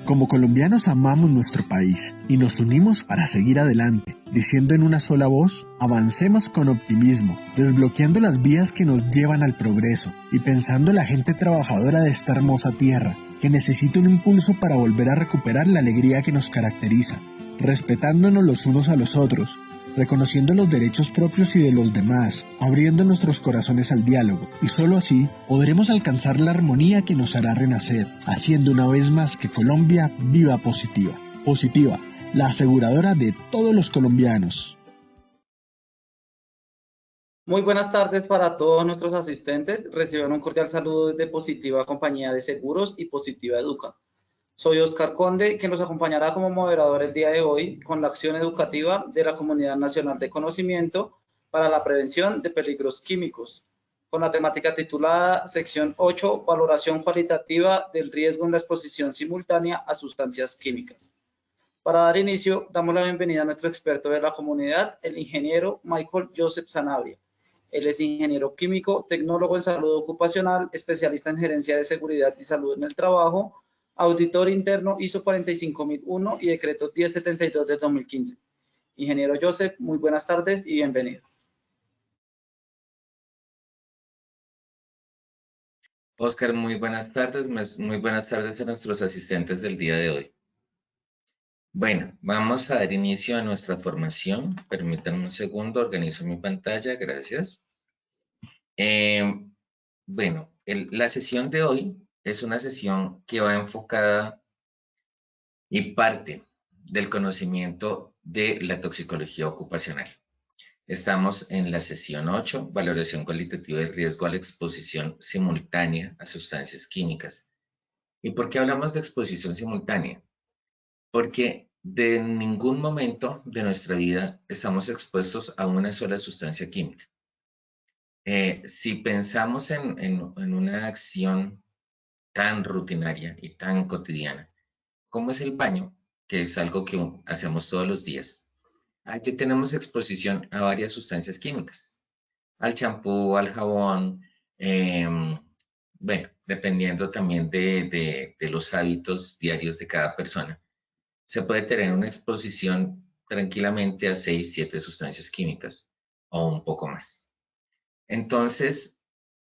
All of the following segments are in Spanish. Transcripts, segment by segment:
Como colombianos amamos nuestro país y nos unimos para seguir adelante, diciendo en una sola voz, avancemos con optimismo, desbloqueando las vías que nos llevan al progreso y pensando en la gente trabajadora de esta hermosa tierra, que necesita un impulso para volver a recuperar la alegría que nos caracteriza, respetándonos los unos a los otros, reconociendo los derechos propios y de los demás, abriendo nuestros corazones al diálogo, y solo así podremos alcanzar la armonía que nos hará renacer, haciendo una vez más que Colombia viva positiva. Positiva, la aseguradora de todos los colombianos. Muy buenas tardes para todos nuestros asistentes. Reciban un cordial saludo desde Positiva Compañía de Seguros y Positiva Educa. Soy Oscar Conde, quien los acompañará como moderador el día de hoy con la acción educativa de la Comunidad Nacional de Conocimiento para la Prevención de Peligros Químicos, con la temática titulada Sección 8, Valoración Cualitativa del Riesgo en la Exposición Simultánea a Sustancias Químicas. Para dar inicio, damos la bienvenida a nuestro experto de la comunidad, el ingeniero Michael Joseph Sanabria. Él es ingeniero químico, tecnólogo en salud ocupacional, especialista en gerencia de seguridad y salud en el trabajo, auditor interno ISO 45001 y decreto 1072 de 2015. Ingeniero Joseph, muy buenas tardes y bienvenido. Oscar, muy buenas tardes a nuestros asistentes del día de hoy. Bueno, vamos a dar inicio a nuestra formación. Permítanme un segundo, organizo mi pantalla, gracias. La sesión de hoy es una sesión que va enfocada y parte del conocimiento de la toxicología ocupacional. Estamos en la sesión 8, valoración cualitativa del riesgo a la exposición simultánea a sustancias químicas. ¿Y por qué hablamos de exposición simultánea? Porque de ningún momento de nuestra vida estamos expuestos a una sola sustancia química. Si pensamos en una acción tan rutinaria y tan cotidiana como es el baño, que es algo que hacemos todos los días, allí tenemos exposición a varias sustancias químicas, al champú, al jabón, dependiendo también de los hábitos diarios de cada persona. Se puede tener una exposición tranquilamente a 6, 7 sustancias químicas o un poco más. Entonces,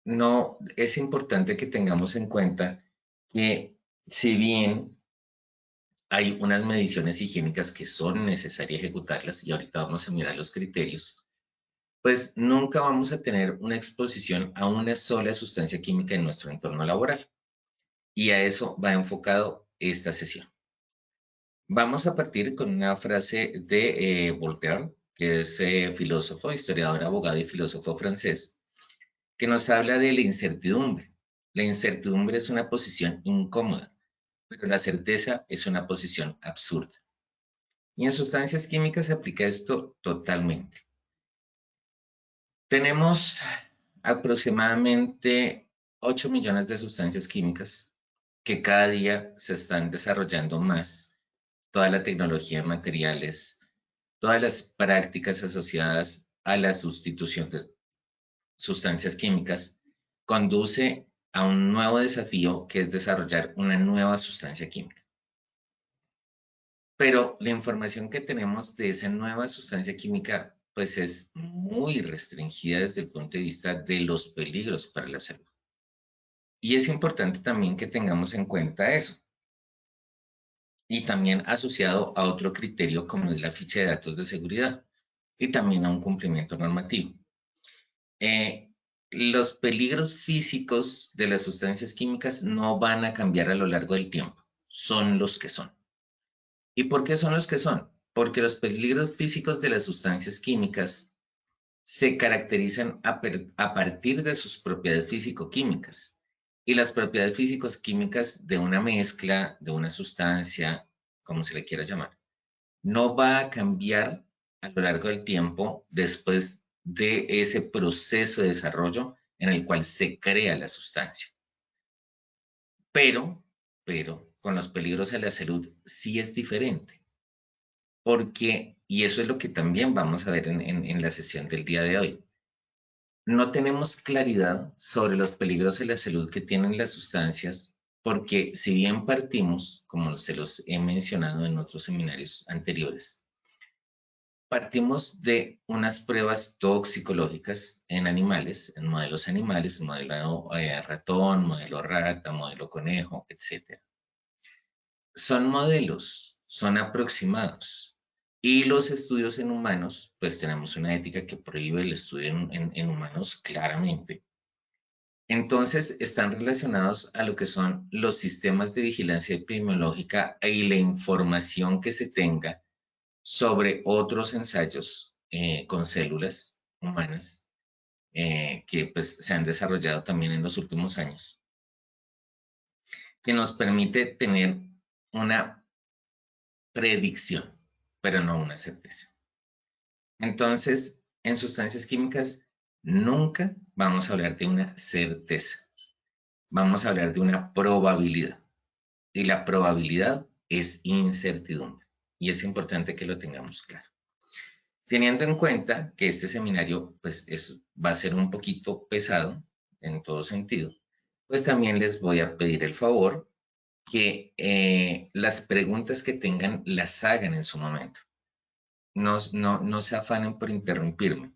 no es importante que tengamos en cuenta que si bien hay unas mediciones higiénicas que son necesarias ejecutarlas y ahorita vamos a mirar los criterios, pues nunca vamos a tener una exposición a una sola sustancia química en nuestro entorno laboral. Y a eso va enfocado esta sesión. Vamos a partir con una frase de Voltaire, que es filósofo, historiador, abogado y filósofo francés, que nos habla de la incertidumbre. La incertidumbre es una posición incómoda, pero la certeza es una posición absurda. Y en sustancias químicas se aplica esto totalmente. Tenemos aproximadamente 8 millones de sustancias químicas que cada día se están desarrollando más. Toda la tecnología de materiales, todas las prácticas asociadas a la sustitución de sustancias químicas conduce a un nuevo desafío que es desarrollar una nueva sustancia química. Pero la información que tenemos de esa nueva sustancia química pues es muy restringida desde el punto de vista de los peligros para la salud. Y es importante también que tengamos en cuenta eso. Y también asociado a otro criterio como es la ficha de datos de seguridad y también a un cumplimiento normativo. Los peligros físicos de las sustancias químicas no van a cambiar a lo largo del tiempo, son los que son. ¿Y por qué son los que son? Porque los peligros físicos de las sustancias químicas se caracterizan a partir de sus propiedades físico-químicas. Y las propiedades físico-químicas de una mezcla, de una sustancia, como se le quiera llamar, no va a cambiar a lo largo del tiempo después de ese proceso de desarrollo en el cual se crea la sustancia. Pero con los peligros a la salud sí es diferente. Porque, y eso es lo que también vamos a ver en la sesión del día de hoy, no tenemos claridad sobre los peligros a la salud que tienen las sustancias porque si bien partimos, como se los he mencionado en otros seminarios anteriores, partimos de unas pruebas toxicológicas en animales, en modelos animales, modelo ratón, modelo rata, modelo conejo, etc. Son modelos, son aproximados. Y los estudios en humanos, pues tenemos una ética que prohíbe el estudio en humanos claramente. Entonces, están relacionados a lo que son los sistemas de vigilancia epidemiológica y la información que se tenga sobre otros ensayos con células humanas que pues, se han desarrollado también en los últimos años, que nos permite tener una predicción, pero no una certeza. Entonces, en sustancias químicas, nunca vamos a hablar de una certeza. Vamos a hablar de una probabilidad. Y la probabilidad es incertidumbre. Y es importante que lo tengamos claro. Teniendo en cuenta que este seminario pues, va a ser un poquito pesado en todo sentido, pues también les voy a pedir el favor que las preguntas que tengan las hagan en su momento. No se afanen por interrumpirme.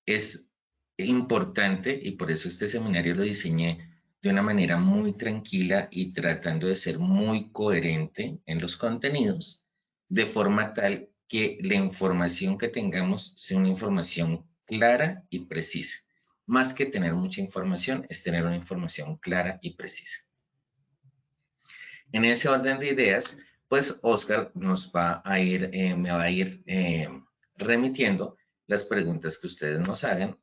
Es importante, y por eso este seminario lo diseñé de una manera muy tranquila y tratando de ser muy coherente en los contenidos, de forma tal que la información que tengamos sea una información clara y precisa. Más que tener mucha información, es tener una información clara y precisa. En ese orden de ideas, pues Oscar nos va a ir, me va a ir remitiendo las preguntas que ustedes nos hagan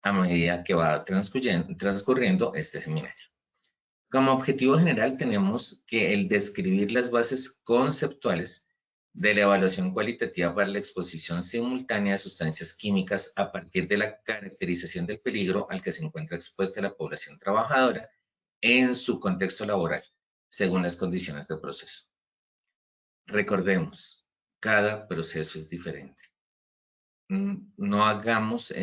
a medida que va transcurriendo este seminario. Como objetivo general tenemos que el describir las bases conceptuales de la evaluación cualitativa para la exposición simultánea de sustancias químicas a partir de la caracterización del peligro al que se encuentra expuesta la población trabajadora en su contexto laboral, según las condiciones del proceso. Recordemos, cada proceso es diferente. No hagamos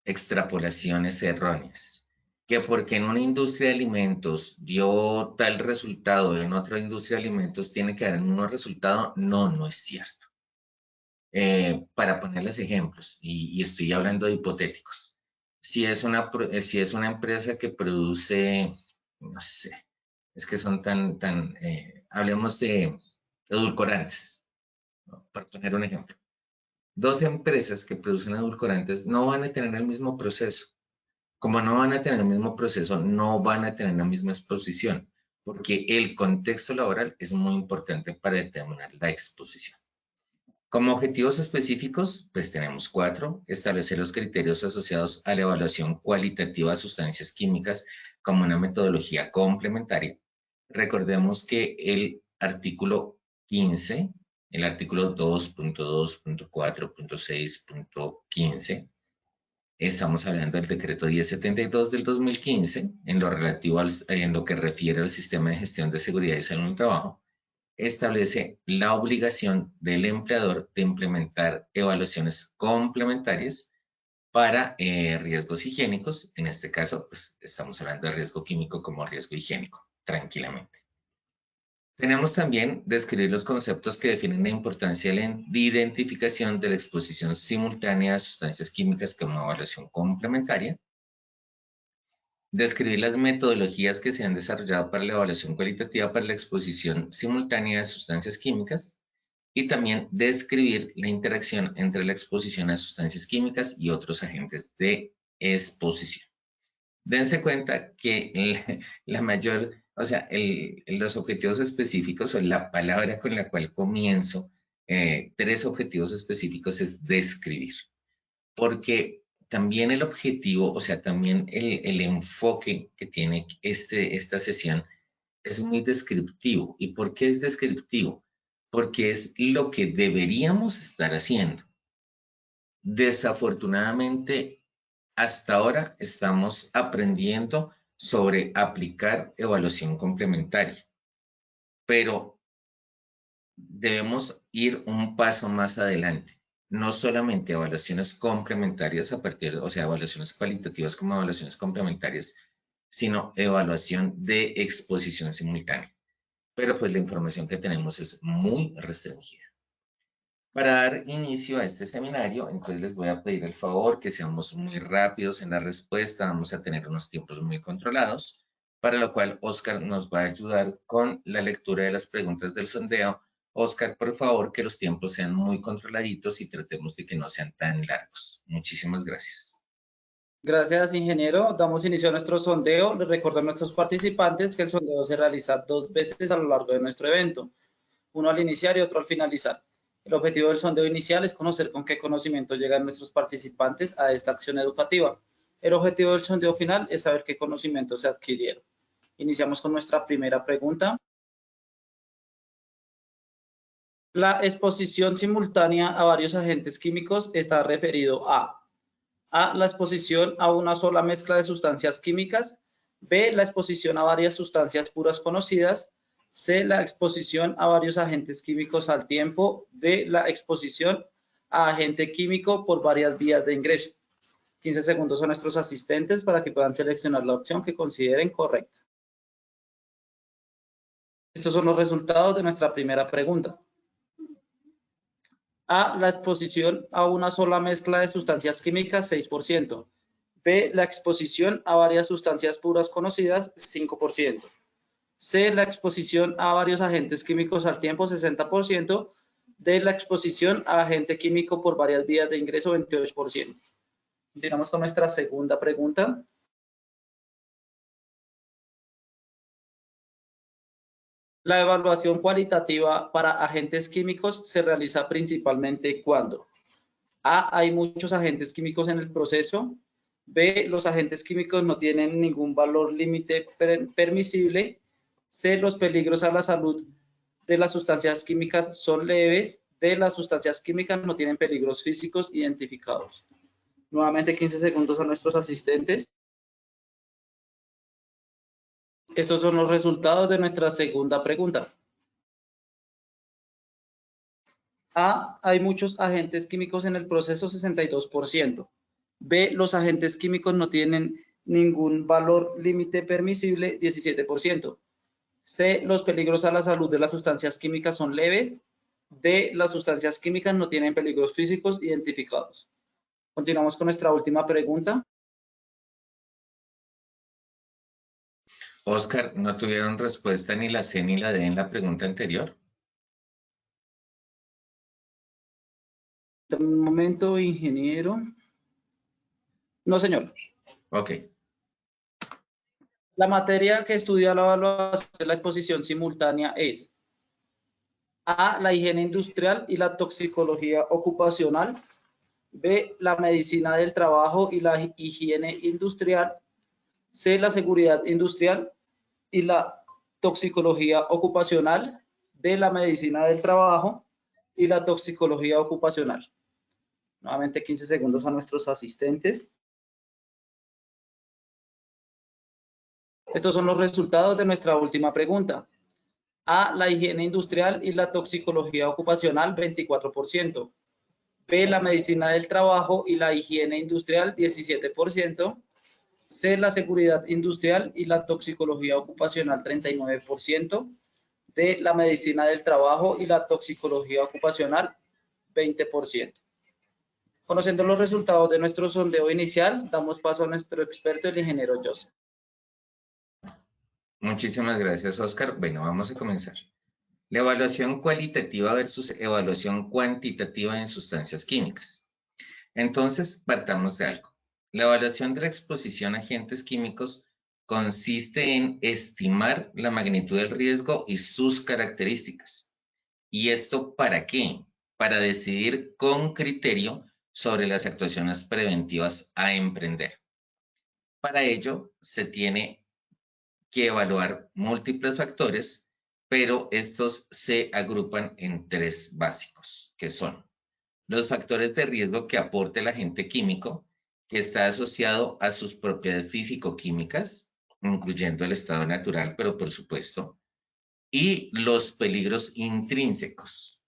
extrapolaciones erróneas. Que porque en una industria de alimentos dio tal resultado, en otra industria de alimentos tiene que dar el mismo resultado, no es cierto. Para ponerles ejemplos, y estoy hablando de hipotéticos. Si es una empresa que produce, no sé, es que son hablemos de edulcorantes, ¿no? Para poner un ejemplo. Dos empresas que producen edulcorantes no van a tener el mismo proceso. Como no van a tener el mismo proceso, no van a tener la misma exposición, porque el contexto laboral es muy importante para determinar la exposición. Como objetivos específicos, pues tenemos 4. Establecer los criterios asociados a la evaluación cualitativa de sustancias químicas como una metodología complementaria. Recordemos que el artículo 15, el artículo 2.2.4.6.15, estamos hablando del decreto 1072 del 2015, en lo relativo en lo que refiere al sistema de gestión de seguridad y salud en el trabajo, establece la obligación del empleador de implementar evaluaciones complementarias para riesgos higiénicos. En este caso, pues, estamos hablando de riesgo químico como riesgo higiénico, tranquilamente. Tenemos también describir los conceptos que definen la importancia de la identificación de la exposición simultánea a sustancias químicas como evaluación complementaria. Describir las metodologías que se han desarrollado para la evaluación cualitativa para la exposición simultánea de sustancias químicas. Y también describir la interacción entre la exposición a sustancias químicas y otros agentes de exposición. Dense cuenta que los objetivos específicos o la palabra con la cual comienzo 3 objetivos específicos es describir. Porque también el objetivo, o sea, también el enfoque que tiene esta sesión es muy descriptivo. ¿Y por qué es descriptivo? Porque es lo que deberíamos estar haciendo. Desafortunadamente, hasta ahora estamos aprendiendo sobre aplicar evaluación complementaria, pero debemos ir un paso más adelante. No solamente evaluaciones complementarias o sea, evaluaciones cualitativas como evaluaciones complementarias, sino evaluación de exposición simultánea. Pero pues la información que tenemos es muy restringida. Para dar inicio a este seminario, entonces les voy a pedir el favor que seamos muy rápidos en la respuesta. Vamos a tener unos tiempos muy controlados, para lo cual Oscar nos va a ayudar con la lectura de las preguntas del sondeo. Oscar, por favor, que los tiempos sean muy controladitos y tratemos de que no sean tan largos. Muchísimas gracias. Gracias, ingeniero. Damos inicio a nuestro sondeo. Les recuerdo a nuestros participantes que el sondeo se realiza 2 veces a lo largo de nuestro evento, uno al iniciar y otro al finalizar. El objetivo del sondeo inicial es conocer con qué conocimiento llegan nuestros participantes a esta acción educativa. El objetivo del sondeo final es saber qué conocimientos se adquirieron. Iniciamos con nuestra primera pregunta. La exposición simultánea a varios agentes químicos está referido a la exposición a una sola mezcla de sustancias químicas, B, la exposición a varias sustancias puras conocidas, C, la exposición a varios agentes químicos al tiempo, D, la exposición a agente químico por varias vías de ingreso. 15 segundos a nuestros asistentes para que puedan seleccionar la opción que consideren correcta. Estos son los resultados de nuestra primera pregunta. A, la exposición a una sola mezcla de sustancias químicas, 6%. B, la exposición a varias sustancias puras conocidas, 5%. C, la exposición a varios agentes químicos al tiempo, 60%. D, la exposición a agente químico por varias vías de ingreso, 28%. Continuamos con nuestra segunda pregunta. La evaluación cualitativa para agentes químicos se realiza principalmente cuando A, hay muchos agentes químicos en el proceso. B, los agentes químicos no tienen ningún valor límite permisible. C, los peligros a la salud de las sustancias químicas son leves. D, las sustancias químicas no tienen peligros físicos identificados. Nuevamente 15 segundos a nuestros asistentes. Estos son los resultados de nuestra segunda pregunta. A, hay muchos agentes químicos en el proceso, 62%. B, los agentes químicos no tienen ningún valor límite permisible, 17%. C, los peligros a la salud de las sustancias químicas son leves. D, las sustancias químicas no tienen peligros físicos identificados. Continuamos con nuestra última pregunta. Oscar, ¿no tuvieron respuesta ni la C ni la D en la pregunta anterior? Un momento, ingeniero. No, señor. Ok. La materia que estudia la evaluación de la exposición simultánea es A, la higiene industrial y la toxicología ocupacional. B, la medicina del trabajo y la higiene industrial. C, la seguridad industrial y la toxicología ocupacional. D, la medicina del trabajo y la toxicología ocupacional. Nuevamente 15 segundos a nuestros asistentes. Estos son los resultados de nuestra última pregunta. A, la higiene industrial y la toxicología ocupacional, 24%. B, la medicina del trabajo y la higiene industrial, 17%. C, la seguridad industrial y la toxicología ocupacional, 39%. D, la medicina del trabajo y la toxicología ocupacional, 20%. Conociendo los resultados de nuestro sondeo inicial, damos paso a nuestro experto, el ingeniero Joseph. Muchísimas gracias, Oscar. Bueno, vamos a comenzar. La evaluación cualitativa versus evaluación cuantitativa en sustancias químicas. Entonces, partamos de algo. La evaluación de la exposición a agentes químicos consiste en estimar la magnitud del riesgo y sus características. ¿Y esto para qué? Para decidir con criterio sobre las actuaciones preventivas a emprender. Para ello, se tiene que evaluar múltiples factores, pero estos se agrupan en 3 básicos, que son los factores de riesgo que aporte el agente químico, que está asociado a sus propiedades físico-químicas, incluyendo el estado natural, pero por supuesto, y los peligros intrínsecos.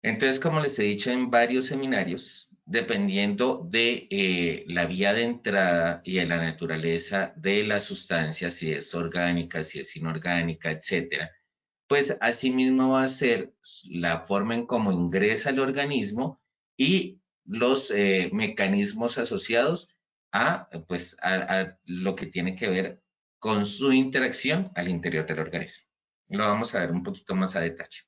Entonces, como les he dicho en varios seminarios, dependiendo de la vía de entrada y de la naturaleza de la sustancia, si es orgánica, si es inorgánica, etcétera, pues asimismo va a ser la forma en cómo ingresa al organismo y los mecanismos asociados a, pues, a lo que tiene que ver con su interacción al interior del organismo. Lo vamos a ver un poquito más a detalle.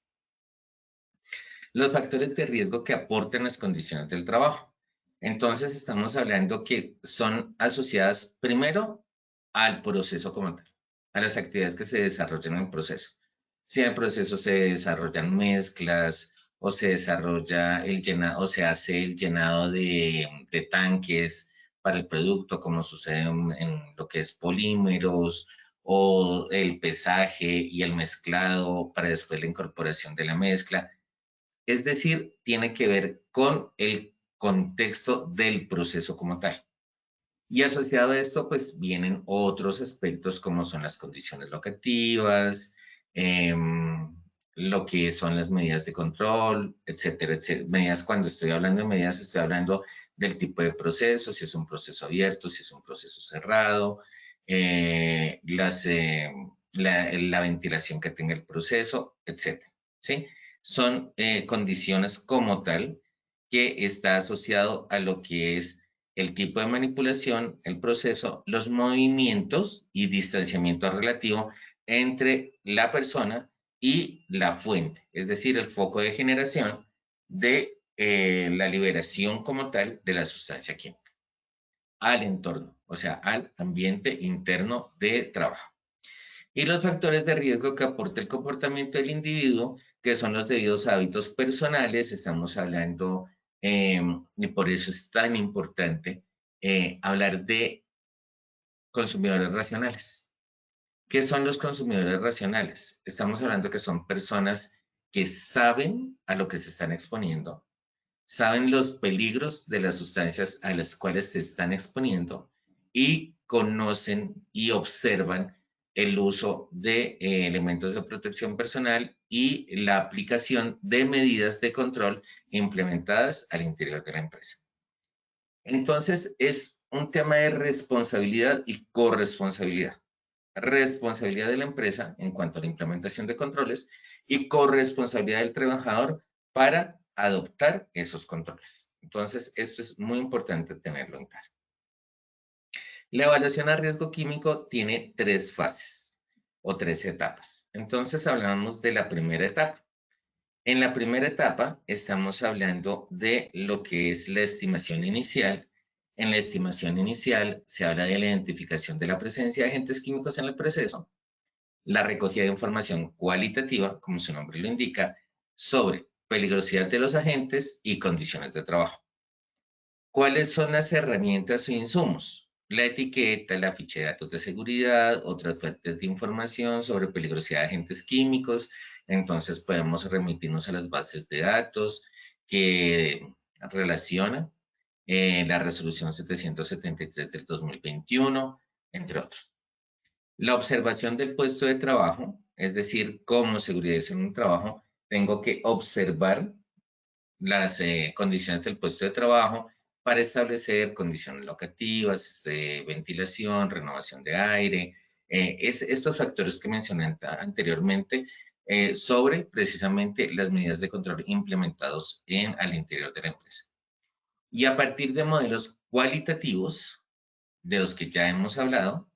Los factores de riesgo que aportan las condiciones del trabajo. Entonces estamos hablando que son asociadas primero al proceso como tal, a las actividades que se desarrollan en el proceso. Si en el proceso se desarrollan mezclas o se desarrolla el llenado, o se hace el llenado de tanques para el producto, como sucede en lo que es polímeros, o el pesaje y el mezclado para después la incorporación de la mezcla. Es decir, tiene que ver con el contexto del proceso como tal. Y asociado a esto, pues vienen otros aspectos como son las condiciones locativas, lo que son las medidas de control, etcétera, etcétera. Medidas, cuando estoy hablando de medidas, estoy hablando del tipo de proceso, si es un proceso abierto, si es un proceso cerrado, la ventilación que tenga el proceso, etcétera. ¿Sí? Son condiciones como tal que está asociado a lo que es el tipo de manipulación, el proceso, los movimientos y distanciamiento relativo entre la persona y la fuente, es decir, el foco de generación de la liberación como tal de la sustancia química al entorno, o sea, al ambiente interno de trabajo. Y los factores de riesgo que aporta el comportamiento del individuo, que son los debidos hábitos personales, estamos hablando, y por eso es tan importante hablar de consumidores racionales. ¿Qué son los consumidores racionales? Estamos hablando que son personas que saben a lo que se están exponiendo, saben los peligros de las sustancias a las cuales se están exponiendo y conocen y observan el uso de elementos de protección personal y la aplicación de medidas de control implementadas al interior de la empresa. Entonces, es un tema de responsabilidad y corresponsabilidad. Responsabilidad de la empresa en cuanto a la implementación de controles y corresponsabilidad del trabajador para adoptar esos controles. Entonces, esto es muy importante tenerlo en claro. La evaluación a riesgo químico tiene 3 fases o 3 etapas. Entonces, hablamos de la primera etapa. En la primera etapa estamos hablando de lo que es la estimación inicial. En la estimación inicial se habla de la identificación de la presencia de agentes químicos en el proceso, la recogida de información cualitativa, como su nombre lo indica, sobre peligrosidad de los agentes y condiciones de trabajo. ¿Cuáles son las herramientas o insumos? La etiqueta, la ficha de datos de seguridad, otras fuentes de información sobre peligrosidad de agentes químicos. Entonces podemos remitirnos a las bases de datos que relacionan la resolución 773 del 2021, entre otros. La observación del puesto de trabajo, es decir, como seguridad en un trabajo, tengo que observar las condiciones del puesto de trabajo para establecer condiciones locativas, ventilación, renovación de aire, estos factores que mencioné anteriormente sobre precisamente las medidas de control implementados al interior de la empresa. Y a partir de modelos cualitativos, de los que ya hemos hablado,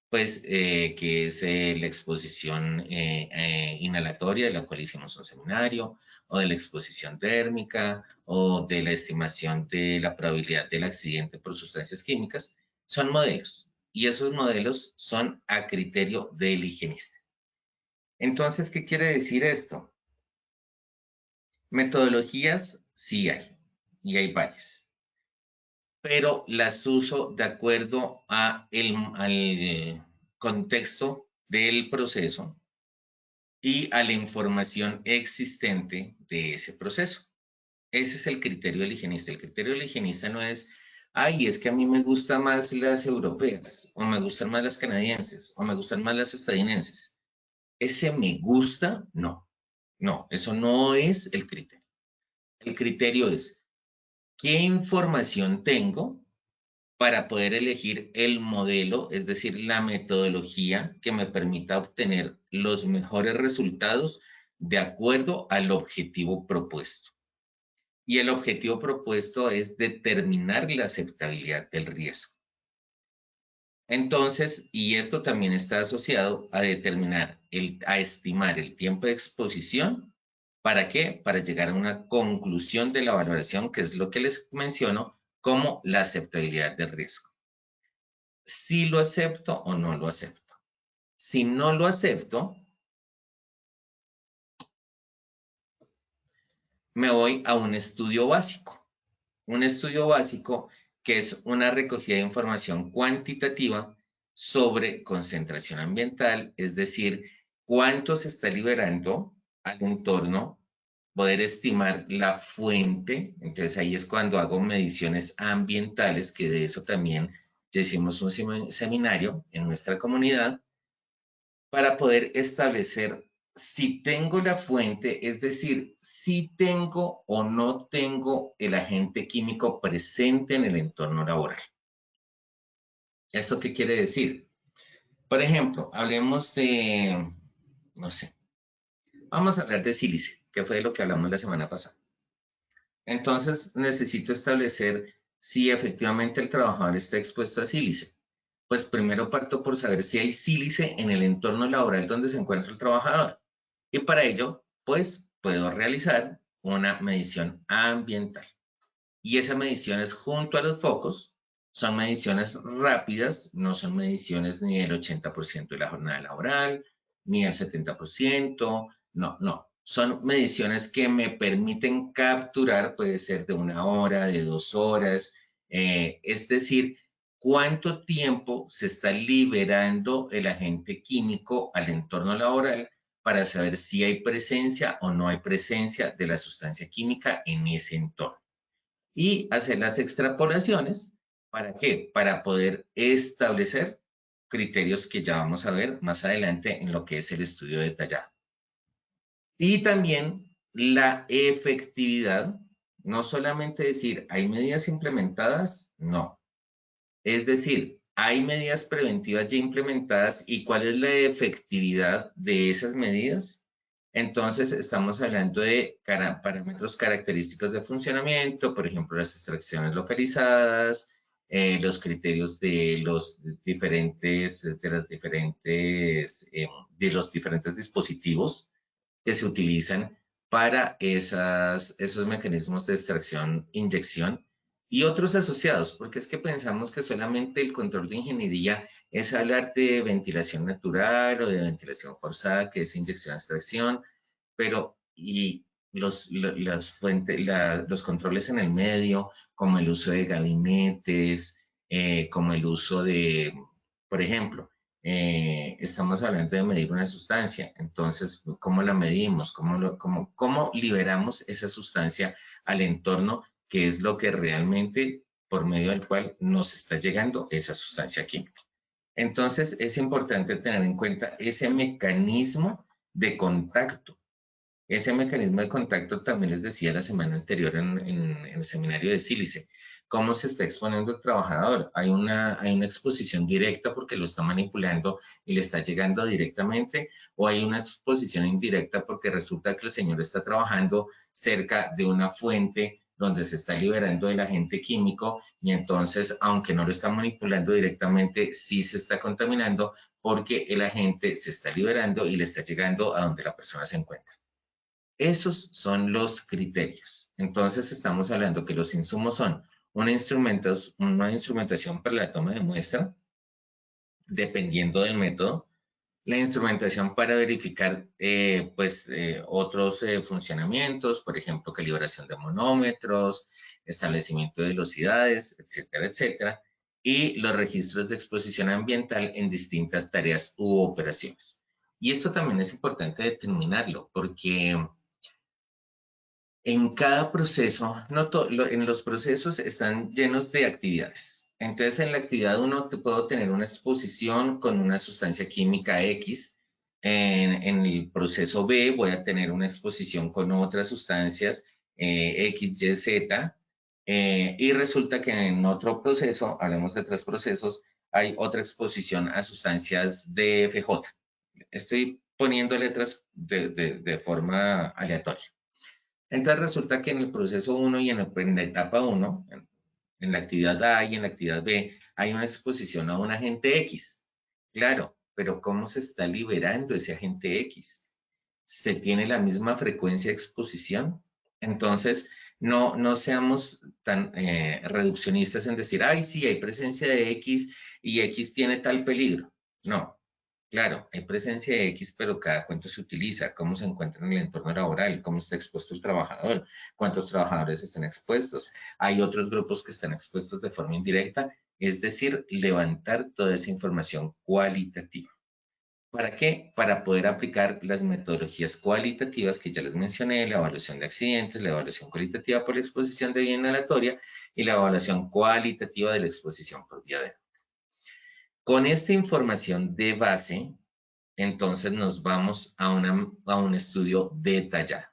pues que es la exposición inhalatoria, de la cual hicimos un seminario, o de la exposición térmica, o de la estimación de la probabilidad del accidente por sustancias químicas, son modelos. Y esos modelos son a criterio del higienista. Entonces, ¿qué quiere decir esto? Metodologías sí hay, y hay varias, pero las uso de acuerdo al contexto del proceso y a la información existente de ese proceso. Ese es el criterio del higienista. El criterio del higienista no es, ay, es que a mí me gustan más las europeas, o me gustan más las canadienses, o me gustan más las estadounidenses. Ese me gusta, no. No, eso no es el criterio. El criterio es, qué información tengo para poder elegir el modelo, es decir, la metodología que me permita obtener los mejores resultados de acuerdo al objetivo propuesto. Y el objetivo propuesto es determinar la aceptabilidad del riesgo. Entonces, y esto también está asociado a determinar, a estimar el tiempo de exposición. ¿Para qué? Para llegar a una conclusión de la valoración, que es lo que les menciono como la aceptabilidad del riesgo. Si lo acepto o no lo acepto. Si no lo acepto, me voy a un estudio básico. Un estudio básico que es una recogida de información cuantitativa sobre concentración ambiental, es decir, cuánto se está liberando al entorno, poder estimar la fuente. Entonces ahí es cuando hago mediciones ambientales, que de eso también ya hicimos un seminario en nuestra comunidad, para poder establecer si tengo la fuente, es decir, si tengo o no tengo el agente químico presente en el entorno laboral. ¿Esto qué quiere decir? Por ejemplo, hablemos de, no sé, vamos a hablar de sílice, que fue de lo que hablamos la semana pasada. Entonces, necesito establecer si efectivamente el trabajador está expuesto a sílice. Pues primero parto por saber si hay sílice en el entorno laboral donde se encuentra el trabajador. Y para ello, pues, puedo realizar una medición ambiental. Y esa medición es junto a los focos. Son mediciones rápidas, no son mediciones ni del 80% de la jornada laboral, ni del 70%, no. Son mediciones que me permiten capturar, puede ser de 1 hora, de 2 horas, es decir, cuánto tiempo se está liberando el agente químico al entorno laboral para saber si hay presencia o no hay presencia de la sustancia química en ese entorno. Y hacer las extrapolaciones, ¿para qué? Para poder establecer criterios que ya vamos a ver más adelante en lo que es el estudio detallado. Y también la efectividad, no solamente decir, ¿hay medidas implementadas? No. Es decir, ¿hay medidas preventivas ya implementadas y cuál es la efectividad de esas medidas? Entonces, estamos hablando de parámetros característicos de funcionamiento, por ejemplo, las extracciones localizadas, los criterios de los diferentes dispositivos que se utilizan para esos mecanismos de extracción, inyección y otros asociados, porque es que pensamos que solamente el control de ingeniería es hablar de ventilación natural o de ventilación forzada, que es inyección-extracción, pero y los controles en el medio, como el uso de gabinetes, como el uso de, por ejemplo, estamos hablando de medir una sustancia, entonces, ¿cómo la medimos? ¿Cómo liberamos esa sustancia al entorno, que es lo que realmente, por medio del cual nos está llegando esa sustancia química? Entonces, es importante tener en cuenta ese mecanismo de contacto. Ese mecanismo de contacto también les decía la semana anterior en el seminario de sílice. ¿Cómo se está exponiendo el trabajador? Hay una exposición directa porque lo está manipulando y le está llegando directamente, o hay una exposición indirecta porque resulta que el señor está trabajando cerca de una fuente donde se está liberando el agente químico y entonces, aunque no lo está manipulando directamente, sí se está contaminando porque el agente se está liberando y le está llegando a donde la persona se encuentra. Esos son los criterios. Entonces estamos hablando que los insumos son una instrumentación para la toma de muestra, dependiendo del método, la instrumentación para verificar otros funcionamientos, por ejemplo, calibración de manómetros, establecimiento de velocidades, etcétera, etcétera, y los registros de exposición ambiental en distintas tareas u operaciones. Y esto también es importante determinarlo porque en cada proceso, en los procesos están llenos de actividades. Entonces, en la actividad 1 puedo tener una exposición con una sustancia química X. En el proceso B voy a tener una exposición con otras sustancias X, Y, Z. Y resulta que en otro proceso, hablemos de 3 procesos, hay otra exposición a sustancias DFJ. Estoy poniendo letras de forma aleatoria. Entonces resulta que en el proceso 1 y en la etapa 1, en la actividad A y en la actividad B, hay una exposición a un agente X. Claro, pero ¿cómo se está liberando ese agente X? ¿Se tiene la misma frecuencia de exposición? Entonces, no seamos tan reduccionistas en decir, ay, sí, hay presencia de X y X tiene tal peligro. No, claro, hay presencia de X, pero cada cuento se utiliza, cómo se encuentra en el entorno laboral, cómo está expuesto el trabajador, cuántos trabajadores están expuestos. Hay otros grupos que están expuestos de forma indirecta, es decir, levantar toda esa información cualitativa. ¿Para qué? Para poder aplicar las metodologías cualitativas que ya les mencioné, la evaluación de accidentes, la evaluación cualitativa por la exposición de vía inhalatoria y la evaluación cualitativa de la exposición por vía de. Con esta información de base, entonces nos vamos a un estudio detallado.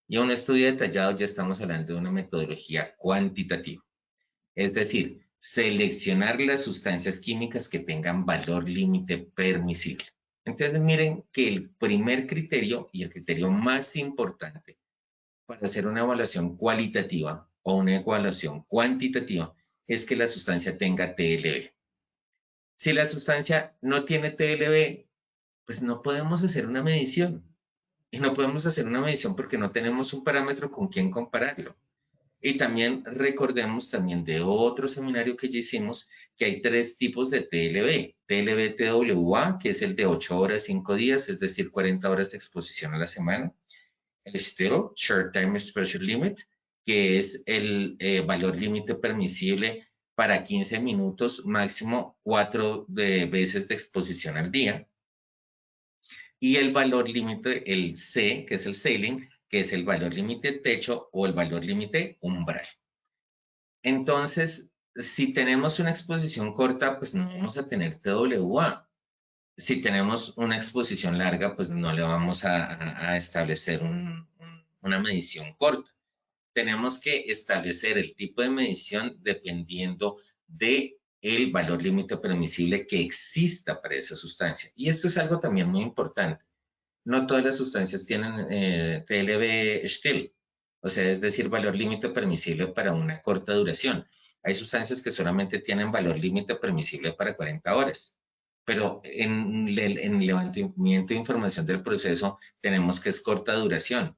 Y a un estudio detallado ya estamos hablando de una metodología cuantitativa. Es decir, seleccionar las sustancias químicas que tengan valor límite permisible. Entonces miren que el primer criterio y el criterio más importante para hacer una evaluación cualitativa o una evaluación cuantitativa es que la sustancia tenga TLB. Si la sustancia no tiene TLB, pues no podemos hacer una medición. Y no podemos hacer una medición porque no tenemos un parámetro con quien compararlo. Y también recordemos también de otro seminario que ya hicimos que hay 3 tipos de TLB. TLB-TWA, que es el de 8 horas, 5 días, es decir, 40 horas de exposición a la semana. El STIL, Short Time Exposure Limit, que es el valor límite permisible para 15 minutos, máximo 4 veces de exposición al día. Y el valor límite, el C, que es el ceiling, que es el valor límite techo o el valor límite umbral. Entonces, si tenemos una exposición corta, pues no vamos a tener TWA. Si tenemos una exposición larga, pues no le vamos a establecer una medición corta. Tenemos que establecer el tipo de medición dependiendo del valor límite permisible que exista para esa sustancia. Y esto es algo también muy importante. No todas las sustancias tienen TLB STIL, o sea, es decir, valor límite permisible para una corta duración. Hay sustancias que solamente tienen valor límite permisible para 40 horas, pero en el levantamiento de información del proceso tenemos que es corta duración.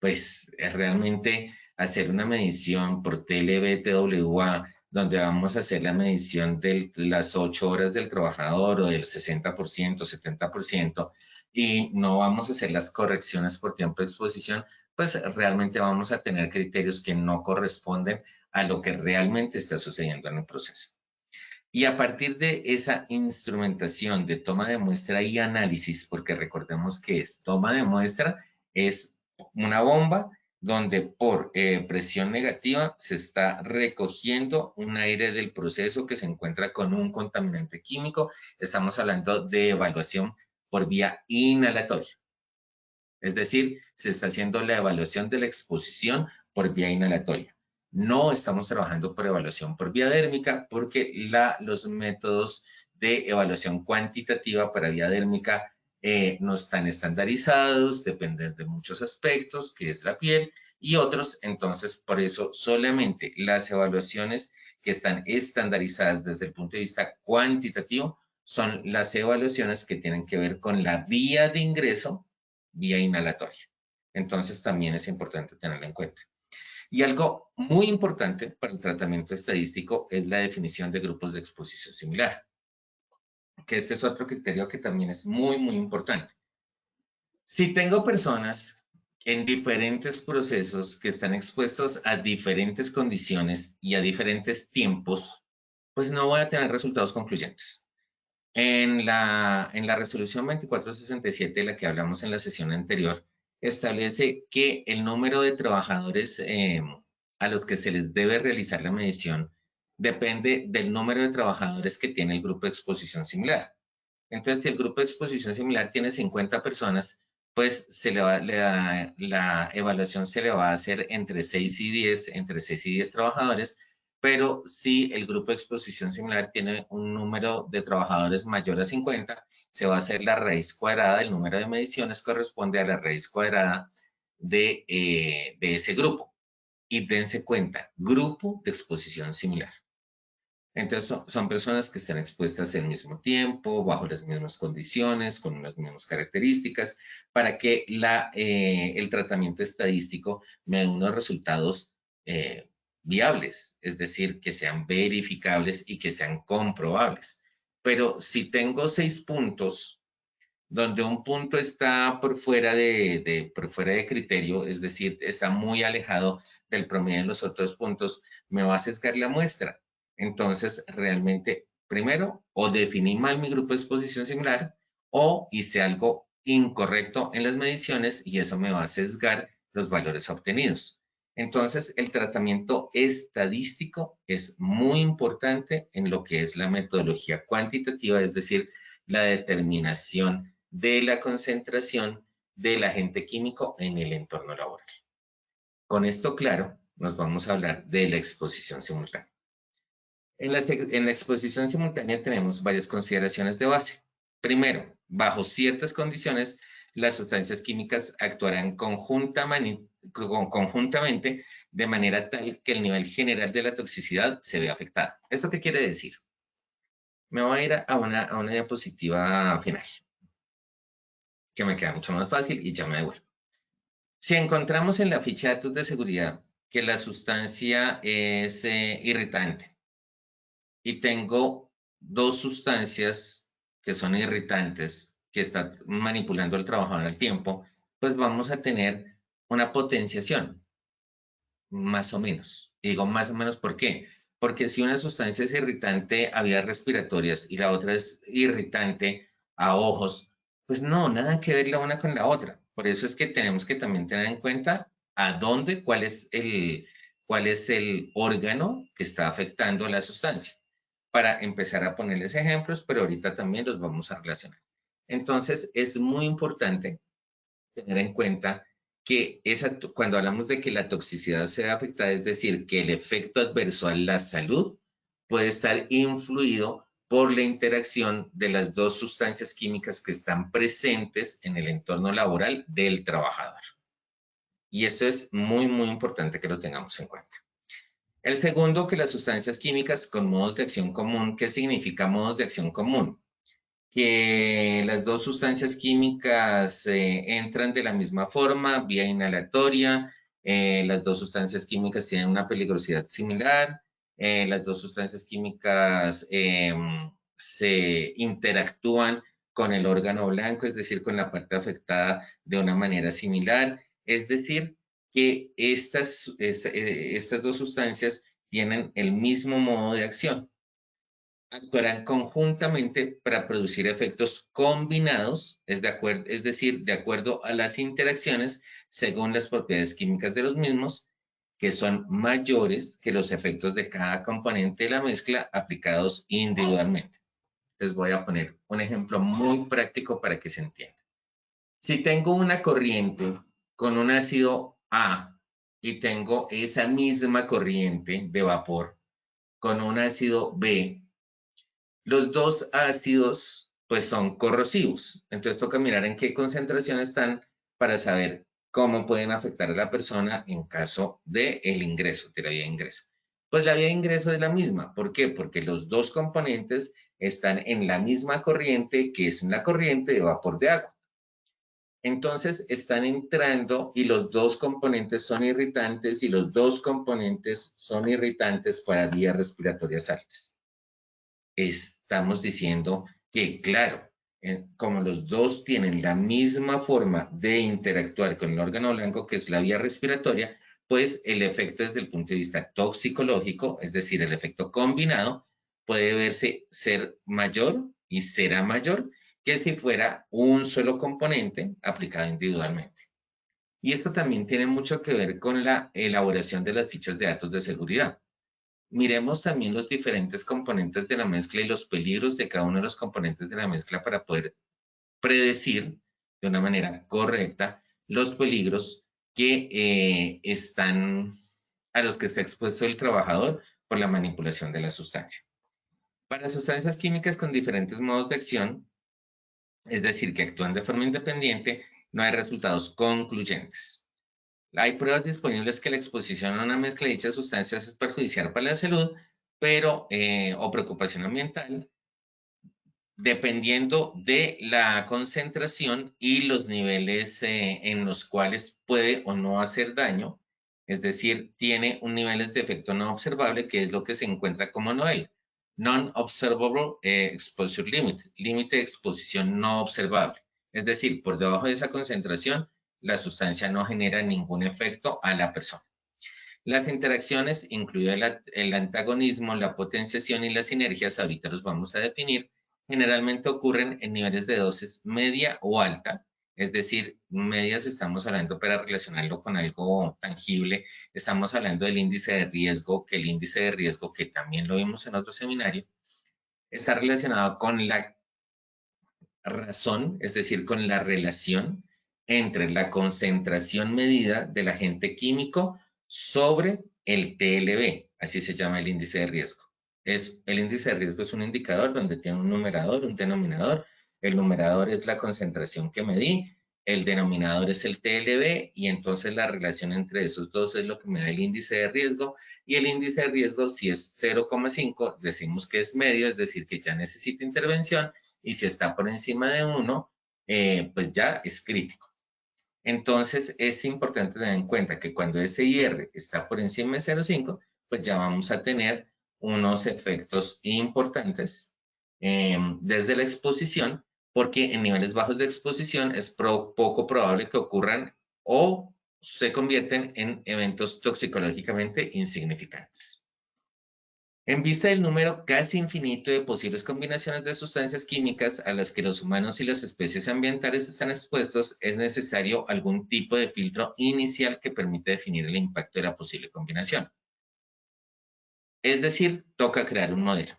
Pues realmente hacer una medición por TLB-TWA, donde vamos a hacer la medición de las 8 horas del trabajador o del 60%, 70%, y no vamos a hacer las correcciones por tiempo de exposición, pues realmente vamos a tener criterios que no corresponden a lo que realmente está sucediendo en el proceso. Y a partir de esa instrumentación de toma de muestra y análisis, porque recordemos que es toma de muestra, es una bomba donde por presión negativa se está recogiendo un aire del proceso que se encuentra con un contaminante químico. Estamos hablando de evaluación por vía inhalatoria. Es decir, se está haciendo la evaluación de la exposición por vía inhalatoria. No estamos trabajando por evaluación por vía dérmica porque los métodos de evaluación cuantitativa para vía dérmica no están estandarizados, dependen de muchos aspectos, que es la piel, y otros. Entonces, por eso solamente las evaluaciones que están estandarizadas desde el punto de vista cuantitativo son las evaluaciones que tienen que ver con la vía de ingreso, vía inhalatoria. Entonces, también es importante tenerlo en cuenta. Y algo muy importante para el tratamiento estadístico es la definición de grupos de exposición similar, que este es otro criterio que también es muy, muy importante. Si tengo personas en diferentes procesos que están expuestos a diferentes condiciones y a diferentes tiempos, pues no voy a tener resultados concluyentes. En la resolución 2467, de la que hablamos en la sesión anterior, establece que el número de trabajadores a los que se les debe realizar la medición depende del número de trabajadores que tiene el grupo de exposición similar. Entonces, si el grupo de exposición similar tiene 50 personas, pues la evaluación se le va a hacer entre 6 y 10 trabajadores, pero si el grupo de exposición similar tiene un número de trabajadores mayor a 50, se va a hacer la raíz cuadrada, el número de mediciones corresponde a la raíz cuadrada de ese grupo. Y dense cuenta, grupo de exposición similar. Entonces son personas que están expuestas al mismo tiempo, bajo las mismas condiciones, con las mismas características, para que el tratamiento estadístico me dé unos resultados viables, es decir, que sean verificables y que sean comprobables. Pero si tengo 6 puntos, donde un punto está por fuera por fuera de criterio, es decir, está muy alejado del promedio de los otros puntos, me va a sesgar la muestra. Entonces, realmente, primero, o definí mal mi grupo de exposición similar, o hice algo incorrecto en las mediciones y eso me va a sesgar los valores obtenidos. Entonces, el tratamiento estadístico es muy importante en lo que es la metodología cuantitativa, es decir, la determinación de la concentración del agente químico en el entorno laboral. Con esto claro, nos vamos a hablar de la exposición simultánea. En la exposición simultánea tenemos varias consideraciones de base. Primero, bajo ciertas condiciones, las sustancias químicas actuarán conjuntamente de manera tal que el nivel general de la toxicidad se vea afectado. ¿Esto qué quiere decir? Me voy a ir a una diapositiva final, que me queda mucho más fácil y ya me devuelvo. Si encontramos en la ficha de datos de seguridad que la sustancia es irritante y tengo 2 sustancias que son irritantes que está manipulando al trabajador al tiempo, pues vamos a tener una potenciación, más o menos. Y digo más o menos, ¿por qué? Porque si una sustancia es irritante a vías respiratorias y la otra es irritante a ojos, pues no, nada que ver la una con la otra. Por eso es que tenemos que también tener en cuenta a dónde, cuál es el órgano que está afectando la sustancia. Para empezar a ponerles ejemplos, pero ahorita también los vamos a relacionar. Entonces, es muy importante tener en cuenta que cuando hablamos de que la toxicidad sea afectada, es decir, que el efecto adverso a la salud puede estar influido por la interacción de las 2 sustancias químicas que están presentes en el entorno laboral del trabajador. Y esto es muy, muy importante que lo tengamos en cuenta. El segundo, que las sustancias químicas con modos de acción común. ¿Qué significa modos de acción común? Que las 2 sustancias químicas entran de la misma forma, vía inhalatoria, las 2 sustancias químicas tienen una peligrosidad similar, las 2 sustancias químicas se interactúan con el órgano blanco, es decir, con la parte afectada de una manera similar, es decir, que estas 2 sustancias tienen el mismo modo de acción. Actuarán conjuntamente para producir efectos combinados, es decir, de acuerdo a las interacciones según las propiedades químicas de los mismos, que son mayores que los efectos de cada componente de la mezcla aplicados individualmente. Les voy a poner un ejemplo muy práctico para que se entienda. Si tengo una corriente con un ácido A y tengo esa misma corriente de vapor con un ácido B, los 2 ácidos pues son corrosivos, entonces toca mirar en qué concentración están para saber cómo pueden afectar a la persona en caso de la vía de ingreso. Pues la vía de ingreso es la misma, ¿por qué? Porque los 2 componentes están en la misma corriente, que es una corriente de vapor de agua. Entonces están entrando y los 2 componentes son irritantes y los 2 componentes son irritantes para vías respiratorias altas. Estamos diciendo que, claro, como los 2 tienen la misma forma de interactuar con el órgano blanco, que es la vía respiratoria, pues el efecto desde el punto de vista toxicológico, es decir, el efecto combinado, puede verse ser mayor y será mayor que si fuera un solo componente aplicado individualmente. Y esto también tiene mucho que ver con la elaboración de las fichas de datos de seguridad. Miremos también los diferentes componentes de la mezcla y los peligros de cada uno de los componentes de la mezcla para poder predecir de una manera correcta los peligros que a los que está expuesto el trabajador por la manipulación de la sustancia. Para sustancias químicas con diferentes modos de acción, es decir, que actúan de forma independiente, no hay resultados concluyentes. Hay pruebas disponibles que la exposición a una mezcla de dichas sustancias es perjudicial para la salud, o preocupación ambiental, dependiendo de la concentración y los niveles en los cuales puede o no hacer daño, es decir, tiene un nivel de efecto no observable, que es lo que se encuentra como NOEL, Non-Observable Exposure Limit, límite de exposición no observable. Es decir, por debajo de esa concentración, la sustancia no genera ningún efecto a la persona. Las interacciones, incluido el antagonismo, la potenciación y las sinergias, ahorita los vamos a definir, generalmente ocurren en niveles de dosis media o alta, es decir, medias estamos hablando para relacionarlo con algo tangible, estamos hablando del índice de riesgo, que el índice de riesgo, que también lo vimos en otro seminario, está relacionado con la razón, es decir, con la relación entre la concentración medida del agente químico sobre el TLB, así se llama el índice de riesgo. El índice de riesgo es un indicador donde tiene un numerador, un denominador. El numerador es la concentración que medí, el denominador es el TLB y entonces la relación entre esos dos es lo que me da el índice de riesgo. Y el índice de riesgo, si es 0,5, decimos que es medio, es decir, que ya necesita intervención, y si está por encima de 1, pues ya es crítico. Entonces, es importante tener en cuenta que cuando ese IR está por encima de 0,5, pues ya vamos a tener unos efectos importantes desde la exposición, porque en niveles bajos de exposición es poco probable que ocurran o se convierten en eventos toxicológicamente insignificantes. En vista del número casi infinito de posibles combinaciones de sustancias químicas a las que los humanos y las especies ambientales están expuestos, es necesario algún tipo de filtro inicial que permita definir el impacto de la posible combinación. Es decir, toca crear un modelo.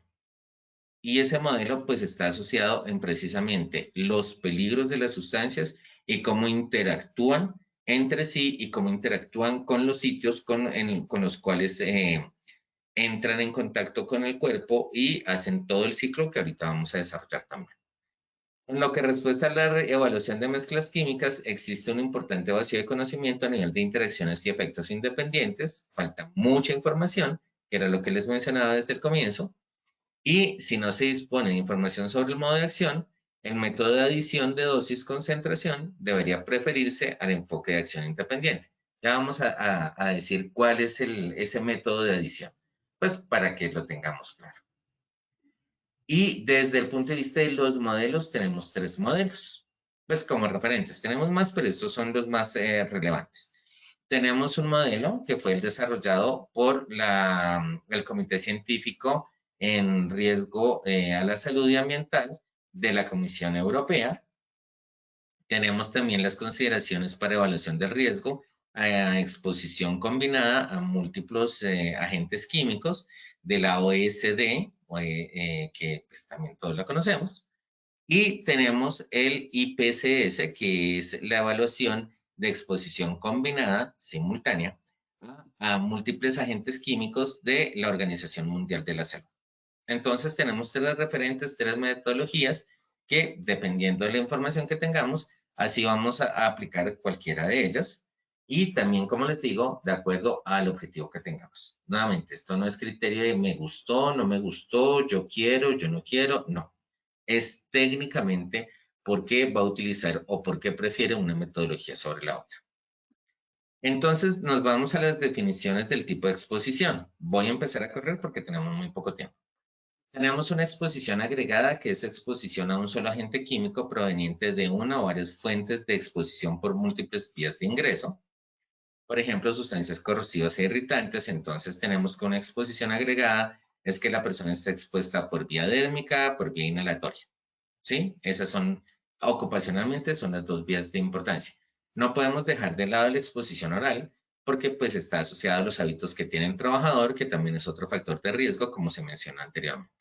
Y ese modelo pues está asociado en precisamente los peligros de las sustancias y cómo interactúan entre sí y cómo interactúan con los sitios con los cuales entran en contacto con el cuerpo y hacen todo el ciclo que ahorita vamos a desarrollar también. En lo que respecta a la evaluación de mezclas químicas, existe un importante vacío de conocimiento a nivel de interacciones y efectos independientes. Falta mucha información, que era lo que les mencionaba desde el comienzo. Y si no se dispone de información sobre el modo de acción, el método de adición de dosis-concentración debería preferirse al enfoque de acción independiente. Ya vamos a decir cuál es ese método de adición, pues para que lo tengamos claro. Y desde el punto de vista de los modelos, tenemos 3 modelos, pues como referentes. Tenemos más, pero estos son los más relevantes. Tenemos un modelo que fue el desarrollado por el Comité Científico en Riesgo a la Salud y Ambiental de la Comisión Europea. Tenemos también las consideraciones para evaluación del riesgo a exposición combinada a múltiples agentes químicos de la OSD, que pues, también todos la conocemos. Y tenemos el IPCS, que es la evaluación de exposición combinada simultánea a múltiples agentes químicos de la Organización Mundial de la Salud. Entonces tenemos 3 referentes, 3 metodologías que, dependiendo de la información que tengamos, así vamos a aplicar cualquiera de ellas. Y también, como les digo, de acuerdo al objetivo que tengamos. Nuevamente, esto no es criterio de me gustó, no me gustó, yo quiero, yo no quiero, no. Es técnicamente por qué va a utilizar o por qué prefiere una metodología sobre la otra. Entonces, nos vamos a las definiciones del tipo de exposición. Voy a empezar a correr porque tenemos muy poco tiempo. Tenemos una exposición agregada, que es exposición a un solo agente químico proveniente de una o varias fuentes de exposición por múltiples vías de ingreso. Por ejemplo, sustancias corrosivas e irritantes. Entonces, tenemos que una exposición agregada es que la persona está expuesta por vía dérmica, por vía inhalatoria. ¿Sí? Esas son, ocupacionalmente, son las 2 vías de importancia. No podemos dejar de lado la exposición oral, porque pues está asociada a los hábitos que tiene el trabajador, que también es otro factor de riesgo, como se mencionó anteriormente.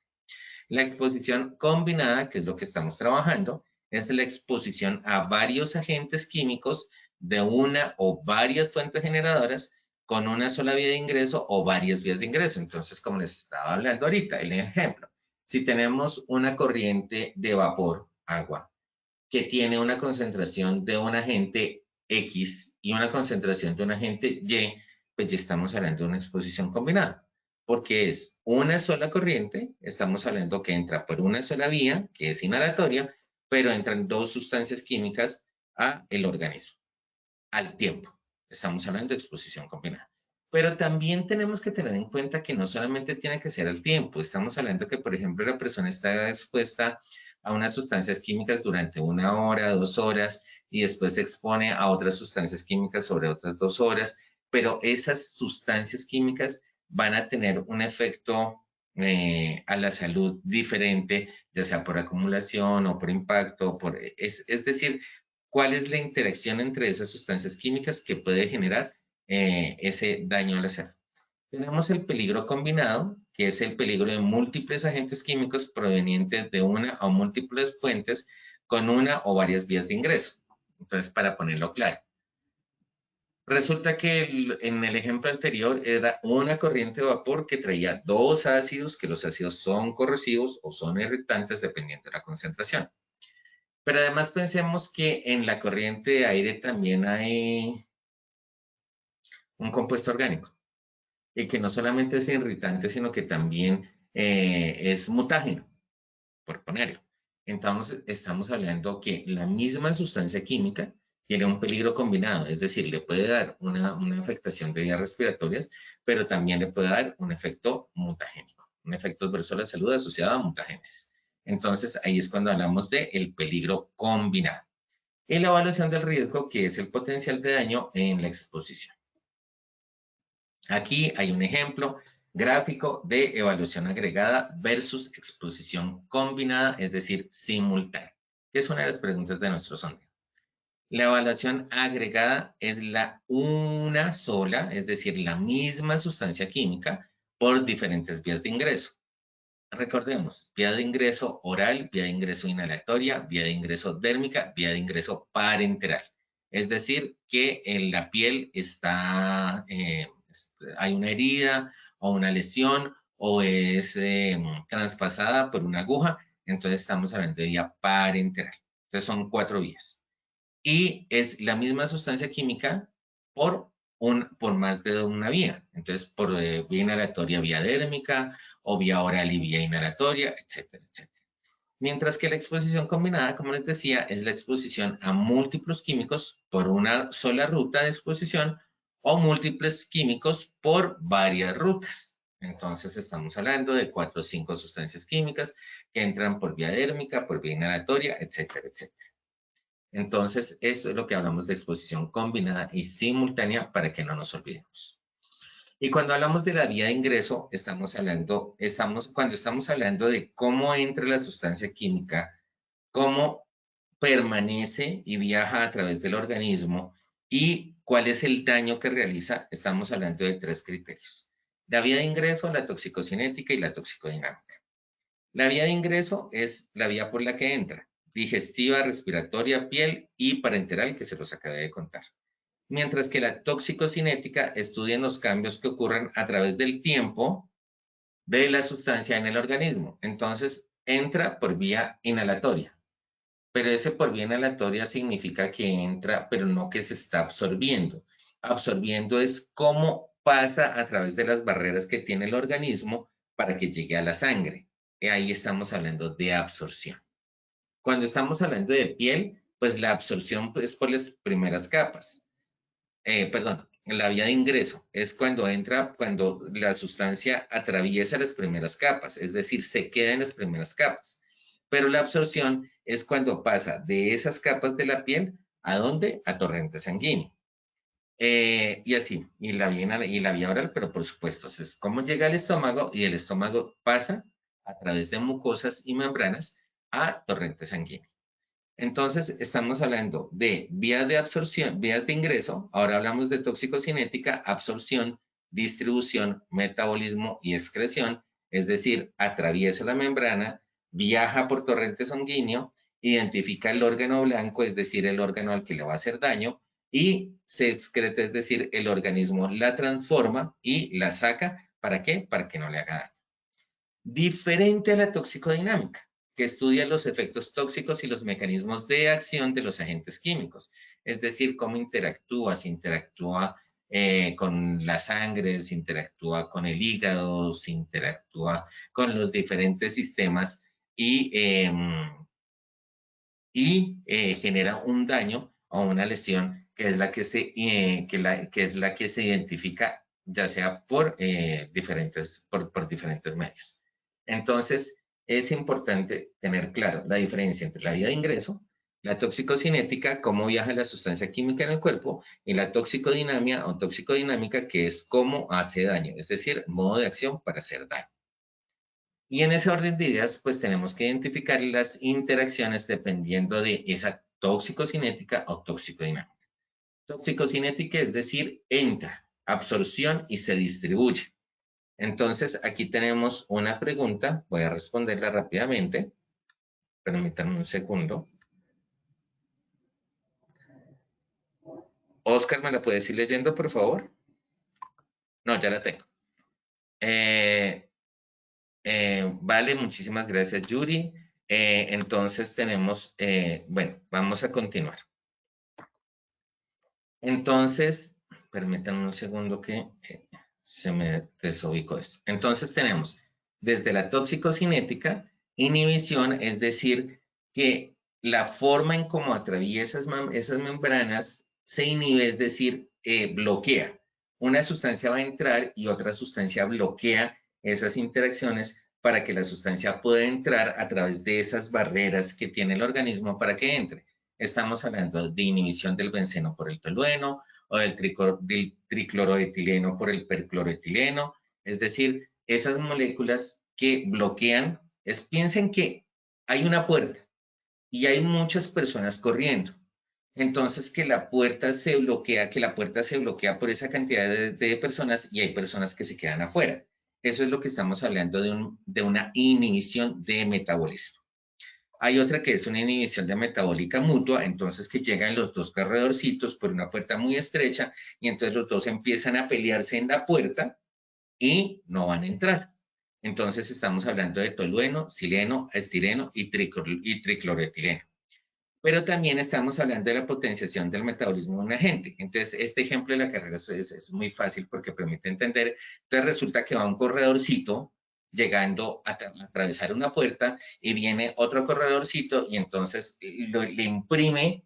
La exposición combinada, que es lo que estamos trabajando, es la exposición a varios agentes químicos de una o varias fuentes generadoras con una sola vía de ingreso o varias vías de ingreso. Entonces, como les estaba hablando ahorita, el ejemplo, si tenemos una corriente de vapor, agua, que tiene una concentración de un agente X y una concentración de un agente Y, pues ya estamos hablando de una exposición combinada, porque es una sola corriente, estamos hablando que entra por una sola vía, que es inhalatoria, pero entran dos sustancias químicas a el organismo al tiempo. Estamos hablando de exposición combinada. Pero también tenemos que tener en cuenta que no solamente tiene que ser al tiempo. Estamos hablando que, por ejemplo, la persona está expuesta a unas sustancias químicas durante 1 hora, 2 horas, y después se expone a otras sustancias químicas sobre otras 2 horas, pero esas sustancias químicas van a tener un efecto a la salud diferente, ya sea por acumulación o por impacto, es decir, cuál es la interacción entre esas sustancias químicas que puede generar ese daño a la salud. Tenemos el peligro combinado, que es el peligro de múltiples agentes químicos provenientes de una o múltiples fuentes con una o varias vías de ingreso. Entonces, para ponerlo claro, resulta que en el ejemplo anterior era una corriente de vapor que traía dos ácidos, que los ácidos son corrosivos o son irritantes dependiendo de la concentración. Pero además pensemos que en la corriente de aire también hay un compuesto orgánico y que no solamente es irritante, sino que también es mutágeno, por ponerlo. Entonces, estamos hablando que la misma sustancia química tiene un peligro combinado, es decir, le puede dar una afectación de vías respiratorias, pero también le puede dar un efecto mutagénico, un efecto adverso a la salud asociado a mutagénesis. Entonces, ahí es cuando hablamos del peligro combinado. Y la evaluación del riesgo, que es el potencial de daño en la exposición. Aquí hay un ejemplo gráfico de evaluación agregada versus exposición combinada, es decir, simultánea, que es una de las preguntas de nuestro sondeo. La evaluación agregada es una sola, es decir, la misma sustancia química por diferentes vías de ingreso. Recordemos, vía de ingreso oral, vía de ingreso inhalatoria, vía de ingreso dérmica, vía de ingreso parenteral. Es decir, que en la piel está, hay una herida o una lesión o es traspasada por una aguja, entonces estamos hablando de vía parenteral. Entonces son 4 vías. Y es la misma sustancia química por más de una vía. Entonces, por vía inhalatoria, vía dérmica, o vía oral y vía inhalatoria, etcétera, etcétera. Mientras que la exposición combinada, como les decía, es la exposición a múltiples químicos por una sola ruta de exposición o múltiples químicos por varias rutas. Entonces, estamos hablando de 4 o 5 sustancias químicas que entran por vía dérmica, por vía inhalatoria, etcétera, etcétera. Entonces, esto es lo que hablamos de exposición combinada y simultánea para que no nos olvidemos. Y cuando hablamos de la vía de ingreso, cuando estamos hablando de cómo entra la sustancia química, cómo permanece y viaja a través del organismo y cuál es el daño que realiza, estamos hablando de 3 criterios. La vía de ingreso, la toxicocinética y la toxicodinámica. La vía de ingreso es la vía por la que entra, digestiva, respiratoria, piel y parenteral, que se los acabé de contar. Mientras que la toxicocinética estudia los cambios que ocurren a través del tiempo de la sustancia en el organismo. Entonces, entra por vía inhalatoria. Pero ese por vía inhalatoria significa que entra, pero no que se está absorbiendo. Absorbiendo es cómo pasa a través de las barreras que tiene el organismo para que llegue a la sangre. Y ahí estamos hablando de absorción. Cuando estamos hablando de piel, pues la absorción es por las primeras capas. La vía de ingreso es cuando la sustancia atraviesa las primeras capas, es decir, se queda en las primeras capas. Pero la absorción es cuando pasa de esas capas de la piel, ¿a dónde? A torrente sanguíneo. Y así, y la vía oral, pero por supuesto, es cómo llega al estómago y el estómago pasa a través de mucosas y membranas a torrente sanguíneo. Entonces, estamos hablando de vías de absorción, vías de ingreso. Ahora hablamos de toxicocinética, absorción, distribución, metabolismo y excreción. Es decir, atraviesa la membrana, viaja por torrente sanguíneo identifica el órgano blanco, es decir, el órgano al que le va a hacer daño, y se excreta, es decir, el organismo la transforma y la saca. ¿Para qué? Para que no le haga daño. Diferente a la toxicodinámica, que estudia los efectos tóxicos y los mecanismos de acción de los agentes químicos, es decir, cómo interactúa, si interactúa con la sangre, si interactúa con el hígado, si interactúa con los diferentes sistemas y genera un daño o una lesión que es la que se identifica ya sea por diferentes medios. Entonces, es importante tener claro la diferencia entre la vía de ingreso, la toxicocinética, cómo viaja la sustancia química en el cuerpo, y la toxicodinamia o toxicodinámica, que es cómo hace daño, es decir, modo de acción para hacer daño. Y en ese orden de ideas, pues tenemos que identificar las interacciones dependiendo de esa toxicocinética o toxicodinámica. Toxicocinética es decir, entra, absorción y se distribuye. Entonces, aquí tenemos una pregunta, voy a responderla rápidamente. Permítanme un segundo. Oscar, ¿me la puedes ir leyendo, por favor? No, ya la tengo. Vale, muchísimas gracias, Yuri. Entonces tenemos, bueno, vamos a continuar. Entonces, permítanme un segundo que se me desubicó esto. Entonces tenemos desde la toxicocinética, inhibición, es decir, que la forma en cómo atraviesa esas membranas se inhibe, es decir, bloquea. Una sustancia va a entrar y otra sustancia bloquea esas interacciones para que la sustancia pueda entrar a través de esas barreras que tiene el organismo para que entre. Estamos hablando de inhibición del benceno por el tolueno o del tricloroetileno por el percloroetileno, es decir, esas moléculas que bloquean, piensen que hay una puerta y hay muchas personas corriendo. Entonces, que la puerta se bloquea por esa cantidad de personas y hay personas que se quedan afuera. Eso es lo que estamos hablando de una inhibición de metabolismo. Hay otra que es una inhibición de metabólica mutua, entonces que llegan los dos corredorcitos por una puerta muy estrecha y entonces los dos empiezan a pelearse en la puerta y no van a entrar. Entonces estamos hablando de tolueno, sileno, estireno y tricloroetileno. Pero también estamos hablando de la potenciación del metabolismo de un agente. Entonces, este ejemplo de la carrera es muy fácil porque permite entender. Entonces, resulta que va un corredorcito llegando a atravesar una puerta y viene otro corredorcito y entonces le imprime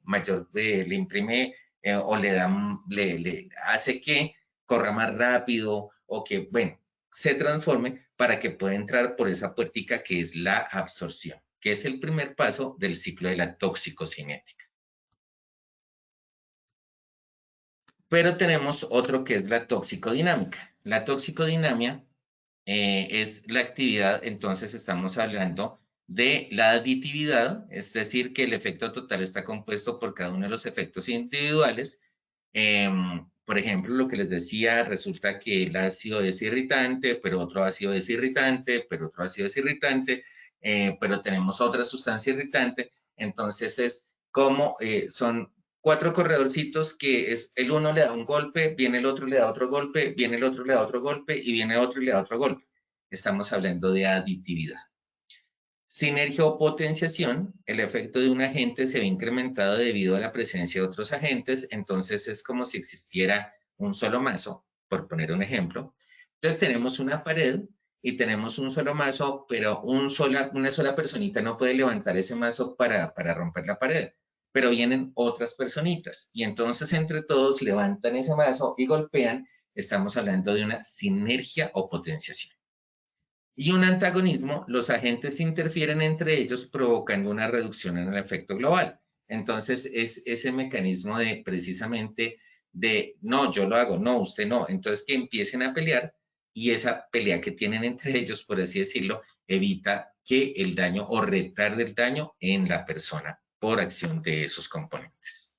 o le hace que corra más rápido o que, bueno, se transforme para que pueda entrar por esa puertica que es la absorción, que es el primer paso del ciclo de la toxicocinética. Pero tenemos otro que es la toxicodinámica. La toxicodinamia es la actividad, entonces estamos hablando de la aditividad, es decir, que el efecto total está compuesto por cada uno de los efectos individuales. Por ejemplo, lo que les decía, resulta que el ácido es irritante, pero otro ácido es irritante, pero otro ácido es irritante, pero tenemos otra sustancia irritante. Entonces es como son 4 corredorcitos que es el uno le da un golpe, viene el otro le da otro golpe, viene el otro le da otro golpe y viene otro y le da otro golpe. Estamos hablando de aditividad. Sinergia o potenciación, el efecto de un agente se ve incrementado debido a la presencia de otros agentes, entonces es como si existiera un solo mazo, por poner un ejemplo. Entonces tenemos una pared y tenemos un solo mazo, pero una sola personita no puede levantar ese mazo para romper la pared, pero vienen otras personitas y entonces entre todos levantan ese mazo y golpean. Estamos hablando de una sinergia o potenciación. Y un antagonismo, los agentes interfieren entre ellos provocando una reducción en el efecto global. Entonces es ese mecanismo de precisamente de no, yo lo hago, no, usted no. Entonces que empiecen a pelear y esa pelea que tienen entre ellos, por así decirlo, evita que el daño o retarde el daño en la persona por acción de esos componentes.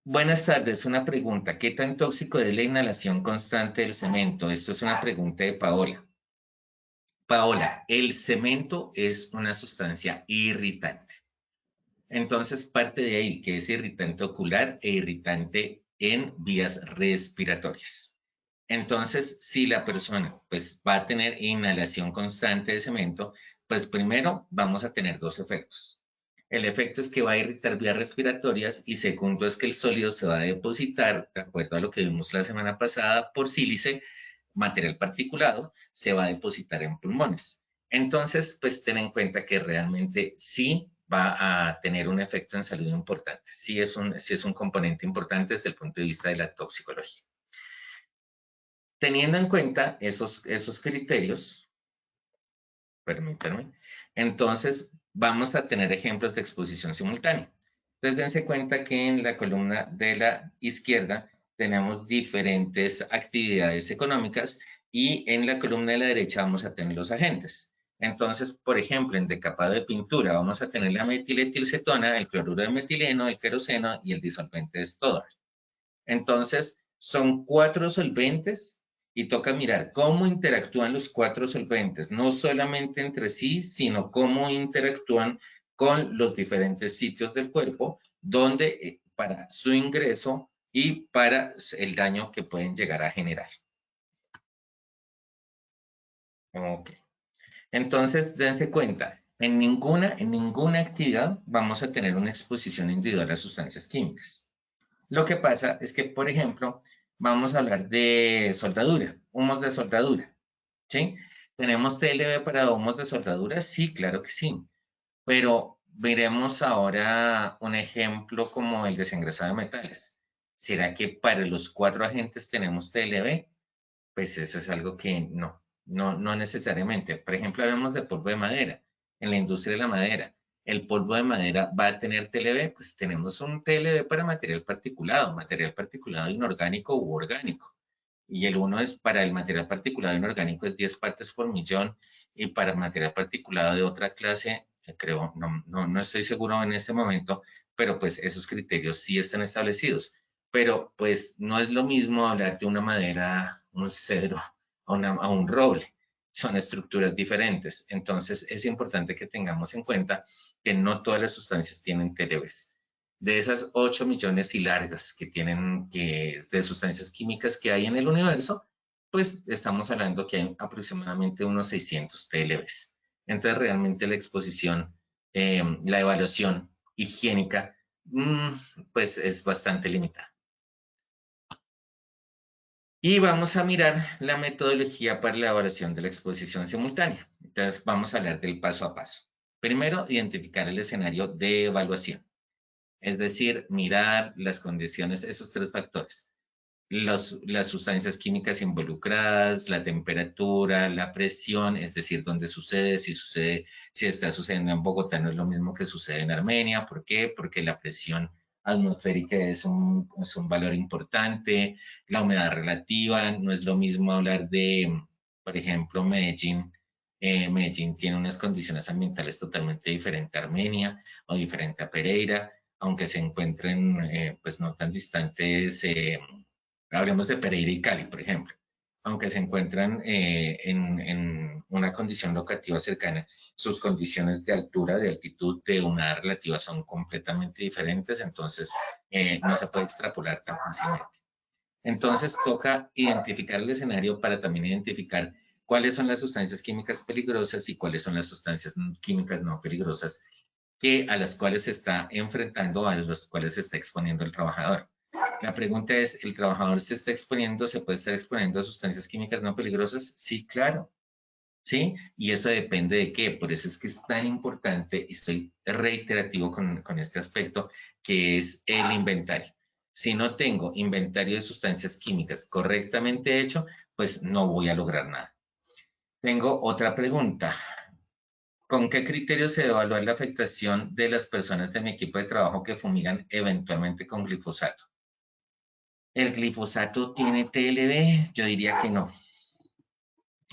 Buenas tardes, una pregunta. ¿Qué tan tóxico es la inhalación constante del cemento? Esto es una pregunta de Paola. Paola, el cemento es una sustancia irritante. Entonces, parte de ahí que es irritante ocular e irritante en vías respiratorias. Entonces, si la persona pues, va a tener inhalación constante de cemento, pues primero vamos a tener dos efectos. El efecto es que va a irritar vías respiratorias y segundo es que el sólido se va a depositar, de acuerdo a lo que vimos la semana pasada, por sílice, material particulado, se va a depositar en pulmones. Entonces, pues ten en cuenta que realmente sí va a tener un efecto en salud importante. Sí es un componente importante desde el punto de vista de la toxicología. Teniendo en cuenta esos criterios, permítanme, entonces vamos a tener ejemplos de exposición simultánea. Entonces dense cuenta que en la columna de la izquierda tenemos diferentes actividades económicas y en la columna de la derecha vamos a tener los agentes. Entonces, por ejemplo, en decapado de pintura vamos a tener la metiletilcetona, el cloruro de metileno, el queroseno y el disolvente de Stoddard. Entonces, son 4 solventes y toca mirar cómo interactúan los 4 solventes, no solamente entre sí, sino cómo interactúan con los diferentes sitios del cuerpo, donde para su ingreso y para el daño que pueden llegar a generar. Ok. Entonces, dense cuenta, en ninguna actividad vamos a tener una exposición individual a sustancias químicas. Lo que pasa es que, por ejemplo, vamos a hablar de soldadura, humos de soldadura, ¿sí? ¿Tenemos TLB para humos de soldadura? Sí, claro que sí. Pero miremos ahora un ejemplo como el desengrasado de metales. ¿Será que para los 4 agentes tenemos TLB? Pues eso es algo que no necesariamente. Por ejemplo, hablamos de polvo de madera. En la industria de la madera, ¿el polvo de madera va a tener TLB? Pues tenemos un TLB para material particulado inorgánico u orgánico. Y el 1 es para el material particulado inorgánico es 10 partes por millón y para material particulado de otra clase, creo, no estoy seguro en este momento, pero pues esos criterios sí están establecidos. Pero pues no es lo mismo hablar de una madera, un cedro, a un roble. Son estructuras diferentes. Entonces es importante que tengamos en cuenta que no todas las sustancias tienen TLBs. De esas 8 millones y largas que tienen de sustancias químicas que hay en el universo, pues estamos hablando que hay aproximadamente unos 600 TLBs. Entonces realmente la exposición, la evaluación higiénica, pues es bastante limitada. Y vamos a mirar la metodología para la evaluación de la exposición simultánea. Entonces vamos a hablar del paso a paso. Primero, identificar el escenario de evaluación. Es decir, mirar las condiciones, esos 3 factores. Las sustancias químicas involucradas, la temperatura, la presión, es decir, dónde sucede, si está sucediendo en Bogotá no es lo mismo que sucede en Armenia. ¿Por qué? Porque la presión atmosférica es un valor importante, la humedad relativa, no es lo mismo hablar de, por ejemplo, Medellín. Medellín tiene unas condiciones ambientales totalmente diferentes a Armenia o diferente a Pereira, aunque se encuentren pues no tan distantes. Hablemos de Pereira y Cali, por ejemplo. Aunque se encuentran en una condición locativa cercana, sus condiciones de altura, de altitud, de humedad relativa son completamente diferentes, entonces no se puede extrapolar tan fácilmente. Entonces toca identificar el escenario para también identificar cuáles son las sustancias químicas peligrosas y cuáles son las sustancias químicas no peligrosas a las cuales se está enfrentando, a las cuales se está exponiendo el trabajador. La pregunta es, ¿el trabajador se puede estar exponiendo a sustancias químicas no peligrosas? Sí, claro. ¿Sí? Y eso depende de qué. Por eso es que es tan importante, y estoy reiterativo con este aspecto, que es el inventario. Si no tengo inventario de sustancias químicas correctamente hecho, pues no voy a lograr nada. Tengo otra pregunta. ¿Con qué criterios se evalúa la afectación de las personas de mi equipo de trabajo que fumigan eventualmente con glifosato? ¿El glifosato tiene TLB? Yo diría que no.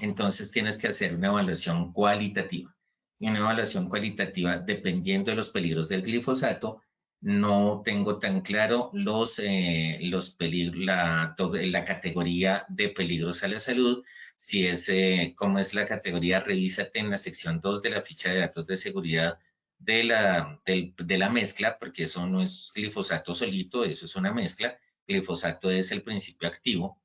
Entonces tienes que hacer una evaluación cualitativa. Y una evaluación cualitativa, dependiendo de los peligros del glifosato, no tengo tan claro los peligros, la categoría de peligros a la salud. Si es, cómo es la categoría, revísate en la sección 2 de la ficha de datos de seguridad de la mezcla, porque eso no es glifosato solito, eso es una mezcla. Glifosato es el principio activo,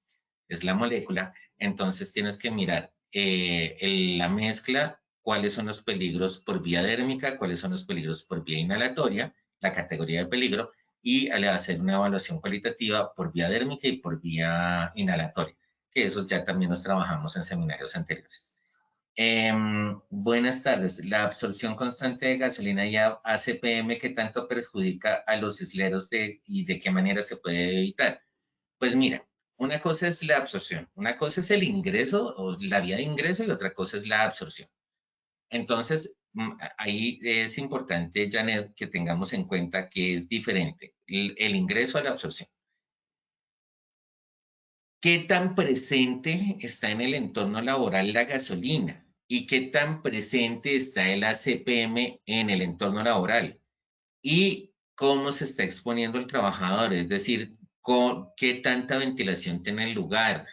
es la molécula. Entonces tienes que mirar la mezcla, cuáles son los peligros por vía dérmica, cuáles son los peligros por vía inhalatoria, la categoría de peligro, y al hacer una evaluación cualitativa por vía dérmica y por vía inhalatoria, que esos ya también los trabajamos en seminarios anteriores. Buenas tardes. La absorción constante de gasolina y ACPM, ¿qué tanto perjudica a los isleros y de qué manera se puede evitar? Pues mira, una cosa es la absorción, una cosa es el ingreso o la vía de ingreso y otra cosa es la absorción. Entonces, ahí es importante, Janet, que tengamos en cuenta que es diferente el ingreso a la absorción. ¿Qué tan presente está en el entorno laboral la gasolina? ¿Y qué tan presente está el ACPM en el entorno laboral? ¿Y cómo se está exponiendo el trabajador? Es decir, ¿qué tanta ventilación tiene el lugar?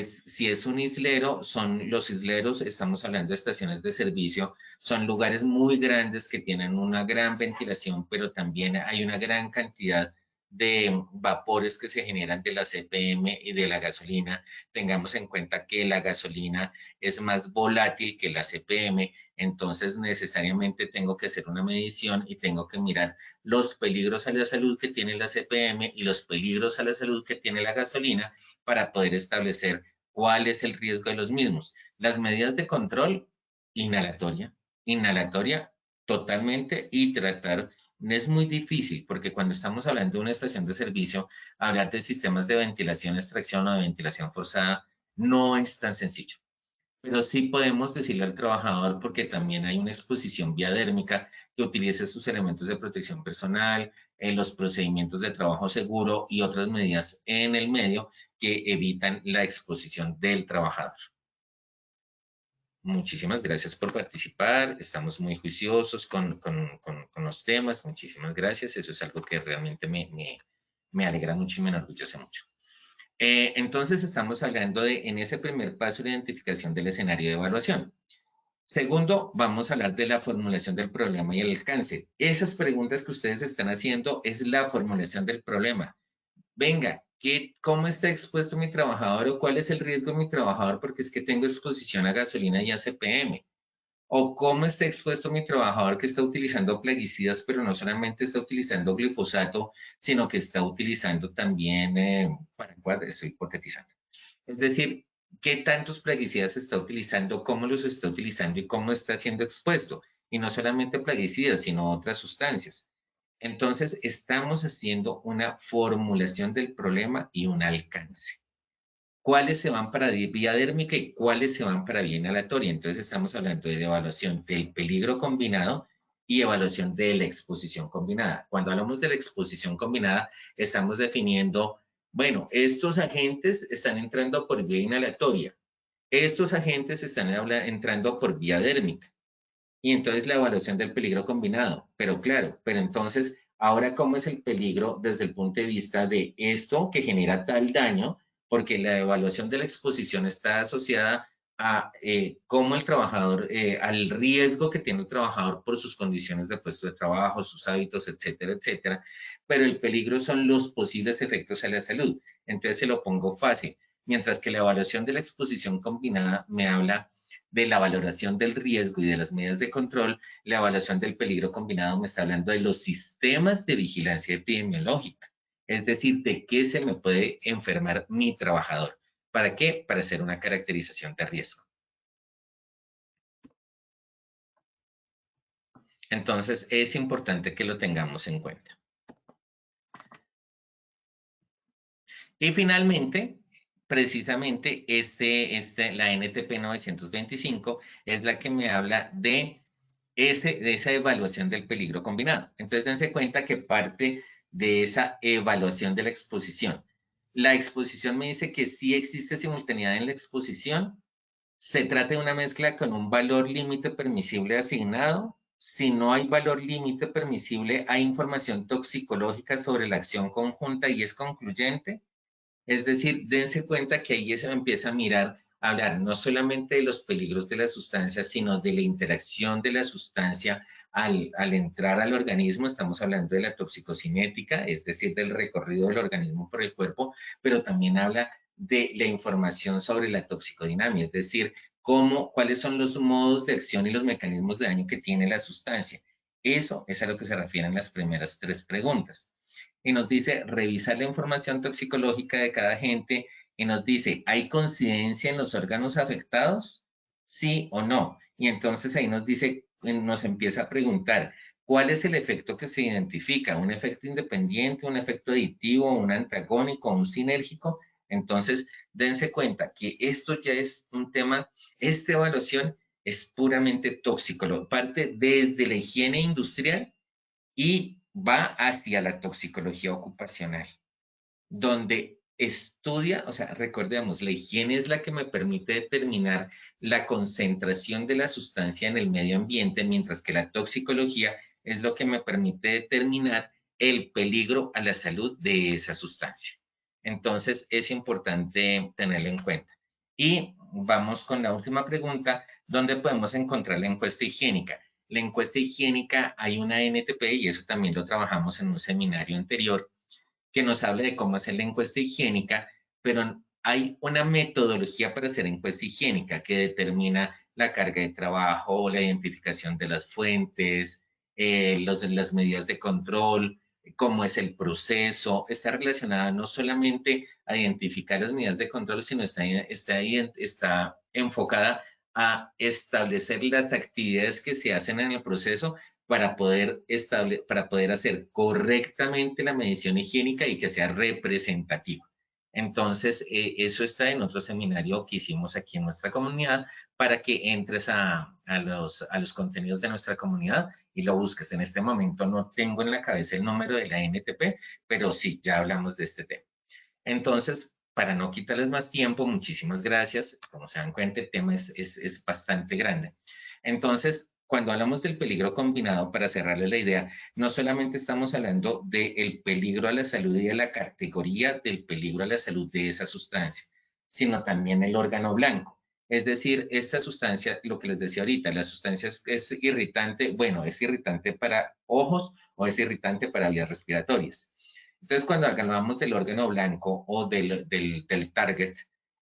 Si es un islero, los isleros, estamos hablando de estaciones de servicio, son lugares muy grandes que tienen una gran ventilación, pero también hay una gran cantidad de vapores que se generan de la CPM y de la gasolina. Tengamos en cuenta que la gasolina es más volátil que la CPM, entonces necesariamente tengo que hacer una medición y tengo que mirar los peligros a la salud que tiene la CPM y los peligros a la salud que tiene la gasolina para poder establecer cuál es el riesgo de los mismos. Las medidas de control, inhalatoria totalmente, y tratar. Es muy difícil porque cuando estamos hablando de una estación de servicio, hablar de sistemas de ventilación, extracción o de ventilación forzada no es tan sencillo. Pero sí podemos decirle al trabajador, porque también hay una exposición biodérmica, que utilice sus elementos de protección personal, los procedimientos de trabajo seguro y otras medidas en el medio que evitan la exposición del trabajador. Muchísimas gracias por participar. Estamos muy juiciosos con los temas. Muchísimas gracias. Eso es algo que realmente me alegra mucho y me enorgullece mucho. Entonces, estamos hablando en ese primer paso de identificación del escenario de evaluación. Segundo, vamos a hablar de la formulación del problema y el alcance. Esas preguntas que ustedes están haciendo es la formulación del problema. Venga, ¿cómo está expuesto mi trabajador o cuál es el riesgo de mi trabajador porque es que tengo exposición a gasolina y ACPM? ¿O cómo está expuesto mi trabajador que está utilizando plaguicidas, pero no solamente está utilizando glifosato, sino que está utilizando también, estoy hipotetizando. Es decir, ¿qué tantos plaguicidas está utilizando, cómo los está utilizando y cómo está siendo expuesto? Y no solamente plaguicidas, sino otras sustancias. Entonces, estamos haciendo una formulación del problema y un alcance. ¿Cuáles se van para vía dérmica y cuáles se van para vía inhalatoria? Entonces, estamos hablando de la evaluación del peligro combinado y evaluación de la exposición combinada. Cuando hablamos de la exposición combinada, estamos definiendo, bueno, estos agentes están entrando por vía inhalatoria, estos agentes están entrando por vía dérmica. Y entonces la evaluación del peligro combinado. Pero claro, pero entonces, ahora, ¿cómo es el peligro desde el punto de vista de esto que genera tal daño? Porque la evaluación de la exposición está asociada a cómo el trabajador, al riesgo que tiene el trabajador por sus condiciones de puesto de trabajo, sus hábitos, etcétera, etcétera. Pero el peligro son los posibles efectos a la salud. Entonces se lo pongo fácil. Mientras que la evaluación de la exposición combinada me habla de la valoración del riesgo y de las medidas de control. La evaluación del peligro combinado me está hablando de los sistemas de vigilancia epidemiológica, es decir, de qué se me puede enfermar mi trabajador. ¿Para qué? Para hacer una caracterización de riesgo. Entonces, es importante que lo tengamos en cuenta. Y finalmente, precisamente la NTP 925 es la que me habla de esa evaluación del peligro combinado. Entonces, dense cuenta que parte de esa evaluación de la exposición. La exposición me dice que sí existe simultaneidad en la exposición. Se trata de una mezcla con un valor límite permisible asignado si no hay valor límite permisible, hay información toxicológica sobre la acción conjunta y es concluyente. Es decir, dense cuenta que ahí se empieza a mirar, a hablar no solamente de los peligros de la sustancia, sino de la interacción de la sustancia al entrar al organismo. Estamos hablando de la toxicocinética, es decir, del recorrido del organismo por el cuerpo, pero también habla de la información sobre la toxicodinamia, es decir, cuáles son los modos de acción y los mecanismos de daño que tiene la sustancia. Eso es a lo que se refieren las primeras tres preguntas. Y nos dice revisar la información toxicológica de cada agente y nos dice, ¿hay coincidencia en los órganos afectados? ¿Sí o no? Y entonces ahí nos dice, nos empieza a preguntar, ¿cuál es el efecto que se identifica? ¿Un efecto independiente, un efecto aditivo, un antagónico, un sinérgico? Entonces, dense cuenta que esto ya es un tema, esta evaluación es puramente tóxico, parte desde la higiene industrial y va hacia la toxicología ocupacional, donde estudia, o sea, recordemos, la higiene es la que me permite determinar la concentración de la sustancia en el medio ambiente, mientras que la toxicología es lo que me permite determinar el peligro a la salud de esa sustancia. Entonces, es importante tenerlo en cuenta. Y vamos con la última pregunta, ¿dónde podemos encontrar la encuesta higiénica? La encuesta higiénica, hay una NTP y eso también lo trabajamos en un seminario anterior, que nos habla de cómo hacer la encuesta higiénica, pero hay una metodología para hacer encuesta higiénica que determina la carga de trabajo, la identificación de las fuentes, las medidas de control, cómo es el proceso. Está relacionada no solamente a identificar las medidas de control, sino está enfocada a establecer las actividades que se hacen en el proceso para poder hacer correctamente la medición higiénica y que sea representativa. Entonces, eso está en otro seminario que hicimos aquí en nuestra comunidad para que entres a los contenidos de nuestra comunidad y lo busques. En este momento no tengo en la cabeza el número de la NTP, pero sí, ya hablamos de este tema. Entonces, para no quitarles más tiempo, muchísimas gracias. Como se dan cuenta, el tema es bastante grande. Entonces, cuando hablamos del peligro combinado, para cerrarle la idea, no solamente estamos hablando del peligro a la salud y de la categoría del peligro a la salud de esa sustancia, sino también el órgano blanco. Es decir, esta sustancia, lo que les decía ahorita, la sustancia es irritante, bueno, es irritante para ojos o es irritante para vías respiratorias. Entonces, cuando hablamos del órgano blanco o del target,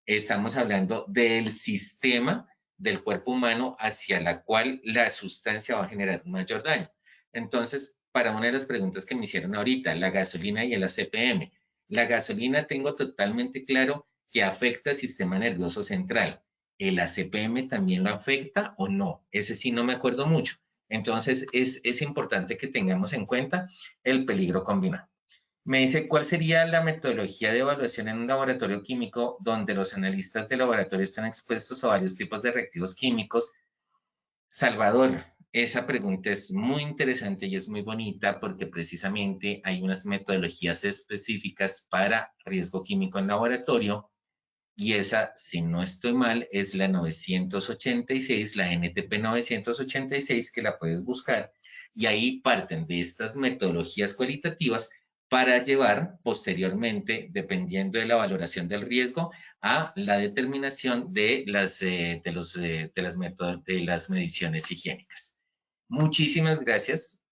estamos hablando del sistema del cuerpo humano hacia la cual la sustancia va a generar un mayor daño. Entonces, para una de las preguntas que me hicieron ahorita, la gasolina y el ACPM. La gasolina tengo totalmente claro que afecta al sistema nervioso central. ¿El ACPM también lo afecta o no? Ese sí no me acuerdo mucho. Entonces, es importante que tengamos en cuenta el peligro combinado. Me dice, ¿cuál sería la metodología de evaluación en un laboratorio químico donde los analistas de laboratorio están expuestos a varios tipos de reactivos químicos? Salvador, esa pregunta es muy interesante y es muy bonita porque precisamente hay unas metodologías específicas para riesgo químico en laboratorio y esa, si no estoy mal, es la 986, la NTP 986, que la puedes buscar. Y ahí parten de estas metodologías cualitativas para llevar posteriormente, dependiendo de la valoración del riesgo, a la determinación de las mediciones higiénicas. Muchísimas gracias.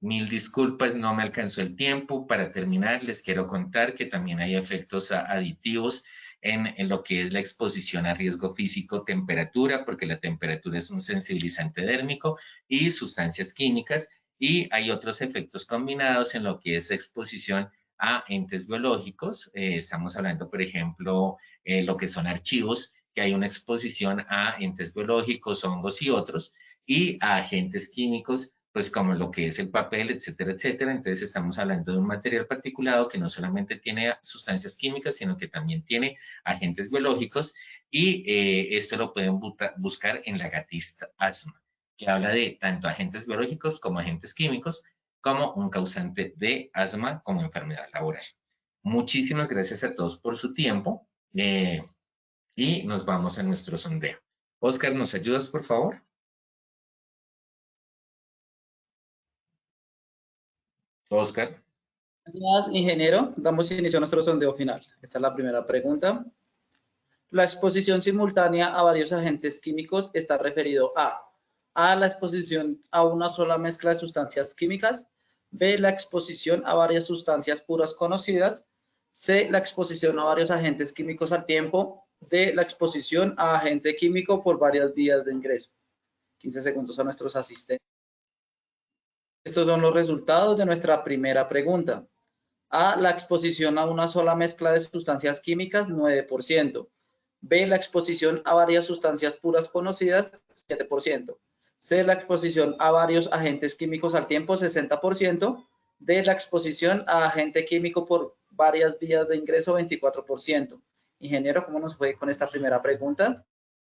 Mil disculpas, no me alcanzó el tiempo. Para terminar, les quiero contar que también hay efectos aditivos en lo que es la exposición a riesgo físico, temperatura, porque la temperatura es un sensibilizante dérmico, y sustancias químicas, y hay otros efectos combinados en lo que es exposición a entes biológicos. Estamos hablando, por ejemplo, lo que son archivos, que hay una exposición a entes biológicos, hongos y otros, y a agentes químicos, pues como lo que es el papel, etcétera, etcétera. Entonces estamos hablando de un material particulado que no solamente tiene sustancias químicas, sino que también tiene agentes biológicos y esto lo pueden buscar en la GATIST asma, que habla de tanto agentes biológicos como agentes químicos, como un causante de asma como enfermedad laboral. Muchísimas gracias a todos por su tiempo y nos vamos a nuestro sondeo. Oscar, ¿nos ayudas, por favor? Oscar. Gracias, ingeniero. Damos inicio a nuestro sondeo final. Esta es la primera pregunta. La exposición simultánea a varios agentes químicos está referido a la exposición a una sola mezcla de sustancias químicas, B, la exposición a varias sustancias puras conocidas, C, la exposición a varios agentes químicos al tiempo, D, la exposición a agente químico por varias vías de ingreso. 15 segundos a nuestros asistentes. Estos son los resultados de nuestra primera pregunta. A, la exposición a una sola mezcla de sustancias químicas, 9%. B, la exposición a varias sustancias puras conocidas, 7%. C, la exposición a varios agentes químicos al tiempo, 60%. D, la exposición a agente químico por varias vías de ingreso, 24%. Ingeniero, ¿cómo nos fue con esta primera pregunta?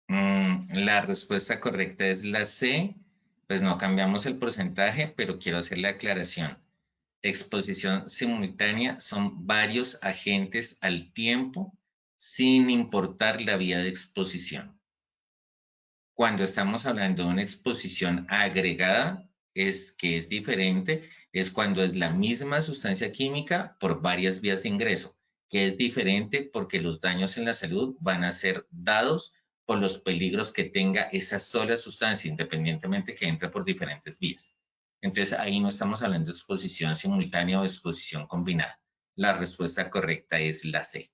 La respuesta correcta es la C. Pues no cambiamos el porcentaje, pero quiero hacer la aclaración. Exposición simultánea son varios agentes al tiempo, sin importar la vía de exposición. Cuando estamos hablando de una exposición agregada, que es diferente, es cuando es la misma sustancia química por varias vías de ingreso, que es diferente porque los daños en la salud van a ser dados por los peligros que tenga esa sola sustancia, independientemente que entre por diferentes vías. Entonces, ahí no estamos hablando de exposición simultánea o exposición combinada. La respuesta correcta es la C.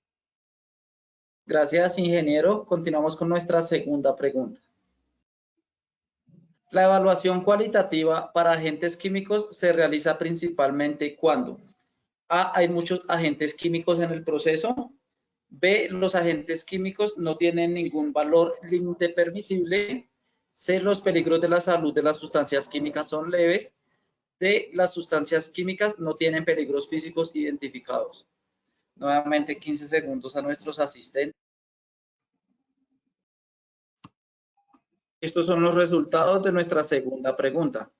Gracias, ingeniero. Continuamos con nuestra segunda pregunta. La evaluación cualitativa para agentes químicos se realiza principalmente cuando A, hay muchos agentes químicos en el proceso. B, los agentes químicos no tienen ningún valor límite permisible. C, los peligros de la salud de las sustancias químicas son leves. D, las sustancias químicas no tienen peligros físicos identificados. Nuevamente 15 segundos a nuestros asistentes. Estos son los resultados de nuestra segunda pregunta.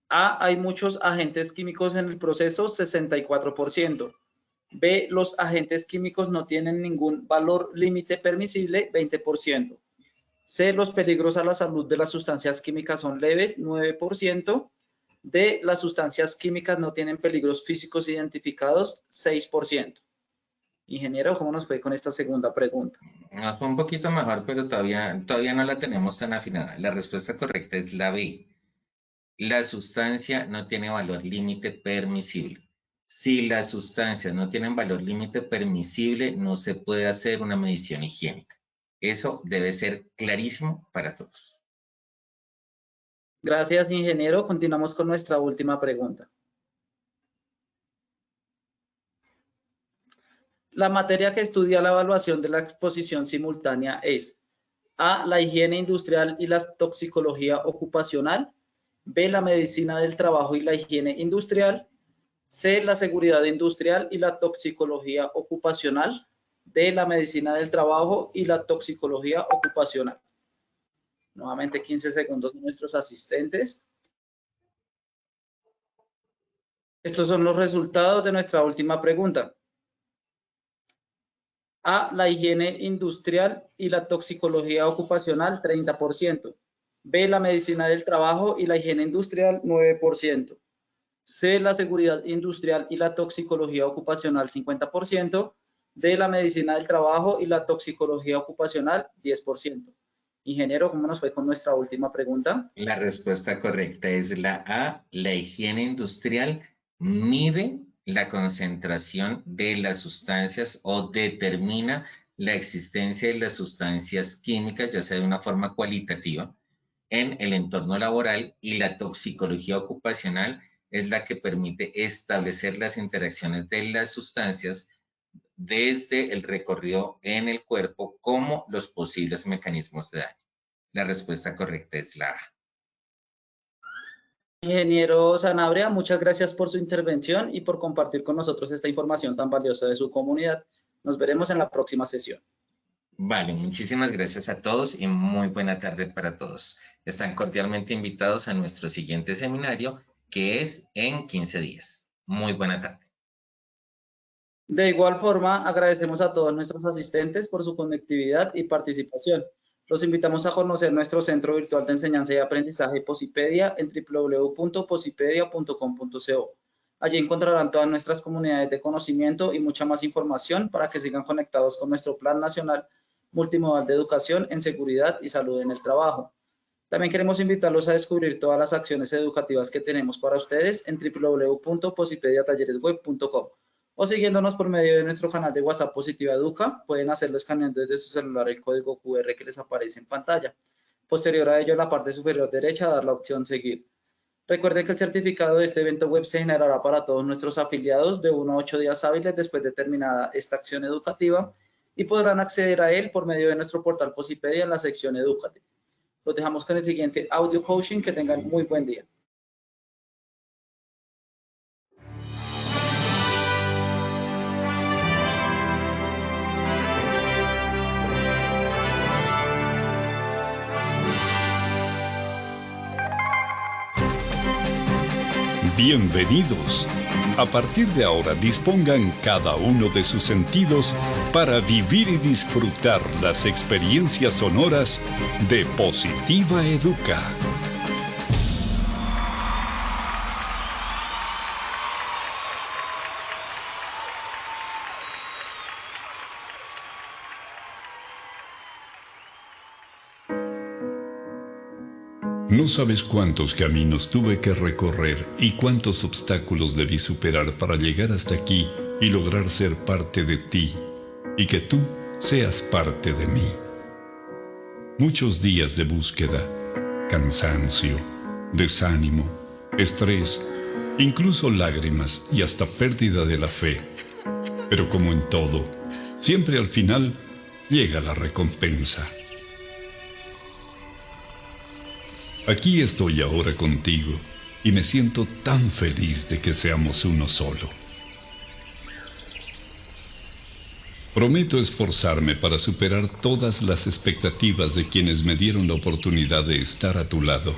A, hay muchos agentes químicos en el proceso, 64%. B, los agentes químicos no tienen ningún valor límite permisible, 20%. C, los peligros a la salud de las sustancias químicas son leves, 9%. D, las sustancias químicas no tienen peligros físicos identificados, 6%. Ingeniero, ¿cómo nos fue con esta segunda pregunta? Nos fue un poquito mejor, pero todavía no la tenemos tan afinada. La respuesta correcta es la B. La sustancia no tiene valor límite permisible. Si las sustancias no tienen valor límite permisible, no se puede hacer una medición higiénica. Eso debe ser clarísimo para todos. Gracias, ingeniero. Continuamos con nuestra última pregunta. La materia que estudia la evaluación de la exposición simultánea es A, la higiene industrial y la toxicología ocupacional. B, la medicina del trabajo y la higiene industrial. C, la seguridad industrial y la toxicología ocupacional. D, la medicina del trabajo y la toxicología ocupacional. Nuevamente 15 segundos de nuestros asistentes. Estos son los resultados de nuestra última pregunta. A, la higiene industrial y la toxicología ocupacional, 30%. B, la medicina del trabajo y la higiene industrial, 9%. C, la seguridad industrial y la toxicología ocupacional, 50%. D, la medicina del trabajo y la toxicología ocupacional, 10%. Ingeniero, ¿cómo nos fue con nuestra última pregunta? La respuesta correcta es la A. La higiene industrial mide la concentración de las sustancias o determina la existencia de las sustancias químicas, ya sea de una forma cualitativa, en el entorno laboral, y la toxicología ocupacional es la que permite establecer las interacciones de las sustancias desde el recorrido en el cuerpo como los posibles mecanismos de daño. La respuesta correcta es la A. Ingeniero Sanabria, muchas gracias por su intervención y por compartir con nosotros esta información tan valiosa de su comunidad. Nos veremos en la próxima sesión. Vale, muchísimas gracias a todos y muy buena tarde para todos. Están cordialmente invitados a nuestro siguiente seminario, que es en 15 días. Muy buena tarde. De igual forma, agradecemos a todos nuestros asistentes por su conectividad y participación. Los invitamos a conocer nuestro Centro Virtual de Enseñanza y Aprendizaje Posipedia en www.posipedia.com.co. Allí encontrarán todas nuestras comunidades de conocimiento y mucha más información para que sigan conectados con nuestro Plan Nacional Multimodal de Educación en Seguridad y Salud en el Trabajo. También queremos invitarlos a descubrir todas las acciones educativas que tenemos para ustedes en www.posipediatalleresweb.com o siguiéndonos por medio de nuestro canal de WhatsApp Positiva Educa. Pueden hacerlo escaneando desde su celular el código QR que les aparece en pantalla. Posterior a ello, en la parte superior derecha, dar la opción Seguir. Recuerden que el certificado de este evento web se generará para todos nuestros afiliados de 1 a 8 días hábiles después de terminada esta acción educativa y podrán acceder a él por medio de nuestro portal Posipedia en la sección Edúcate. Los dejamos con el siguiente audio coaching. Que tengan muy buen día. Bienvenidos. A partir de ahora dispongan cada uno de sus sentidos para vivir y disfrutar las experiencias sonoras de Positiva Educa. No sabes cuántos caminos tuve que recorrer y cuántos obstáculos debí superar para llegar hasta aquí y lograr ser parte de ti y que tú seas parte de mí. Muchos días de búsqueda, cansancio, desánimo, estrés, incluso lágrimas y hasta pérdida de la fe. Pero como en todo, siempre al final llega la recompensa. Aquí estoy ahora contigo y me siento tan feliz de que seamos uno solo. Prometo esforzarme para superar todas las expectativas de quienes me dieron la oportunidad de estar a tu lado.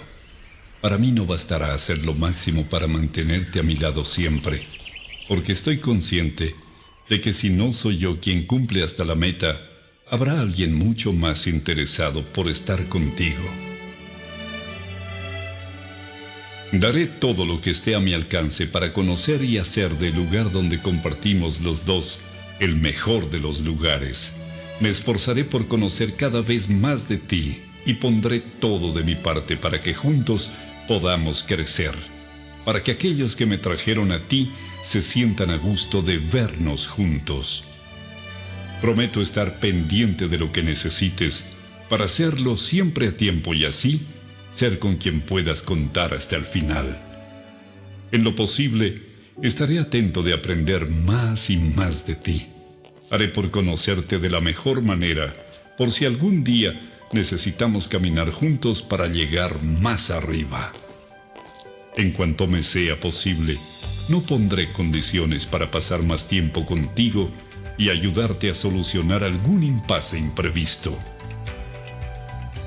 Para mí no bastará hacer lo máximo para mantenerte a mi lado siempre, porque estoy consciente de que si no soy yo quien cumple hasta la meta, habrá alguien mucho más interesado por estar contigo. Daré todo lo que esté a mi alcance para conocer y hacer del lugar donde compartimos los dos el mejor de los lugares. Me esforzaré por conocer cada vez más de ti y pondré todo de mi parte para que juntos podamos crecer, para que aquellos que me trajeron a ti se sientan a gusto de vernos juntos. Prometo estar pendiente de lo que necesites para hacerlo siempre a tiempo y así ser con quien puedas contar hasta el final. En lo posible, estaré atento de aprender más y más de ti. Haré por conocerte de la mejor manera, por si algún día necesitamos caminar juntos para llegar más arriba. En cuanto me sea posible, no pondré condiciones para pasar más tiempo contigo y ayudarte a solucionar algún impasse imprevisto.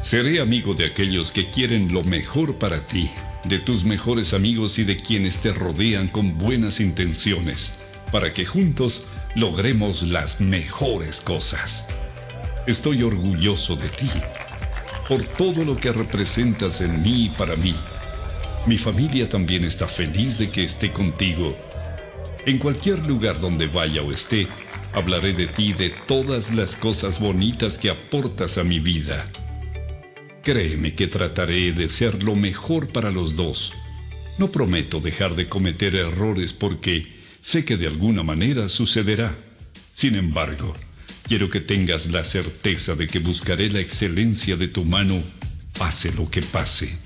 Seré amigo de aquellos que quieren lo mejor para ti, de tus mejores amigos y de quienes te rodean con buenas intenciones, para que juntos logremos las mejores cosas. Estoy orgulloso de ti, por todo lo que representas en mí y para mí. Mi familia también está feliz de que esté contigo. En cualquier lugar donde vaya o esté, hablaré de ti y de todas las cosas bonitas que aportas a mi vida. Créeme que trataré de ser lo mejor para los dos. No prometo dejar de cometer errores porque sé que de alguna manera sucederá. Sin embargo, quiero que tengas la certeza de que buscaré la excelencia de tu mano, pase lo que pase.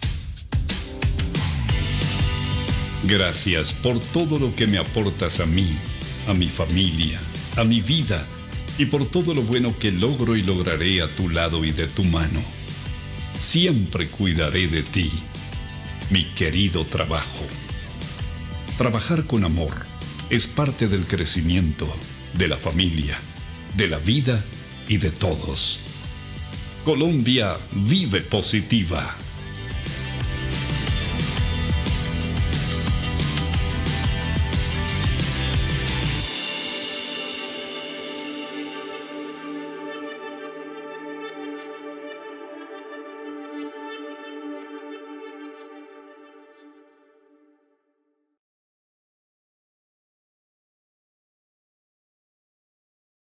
Gracias por todo lo que me aportas a mí, a mi familia, a mi vida y por todo lo bueno que logro y lograré a tu lado y de tu mano. Siempre cuidaré de ti, mi querido trabajo. Trabajar con amor es parte del crecimiento, de la familia, de la vida y de todos. Colombia vive positiva.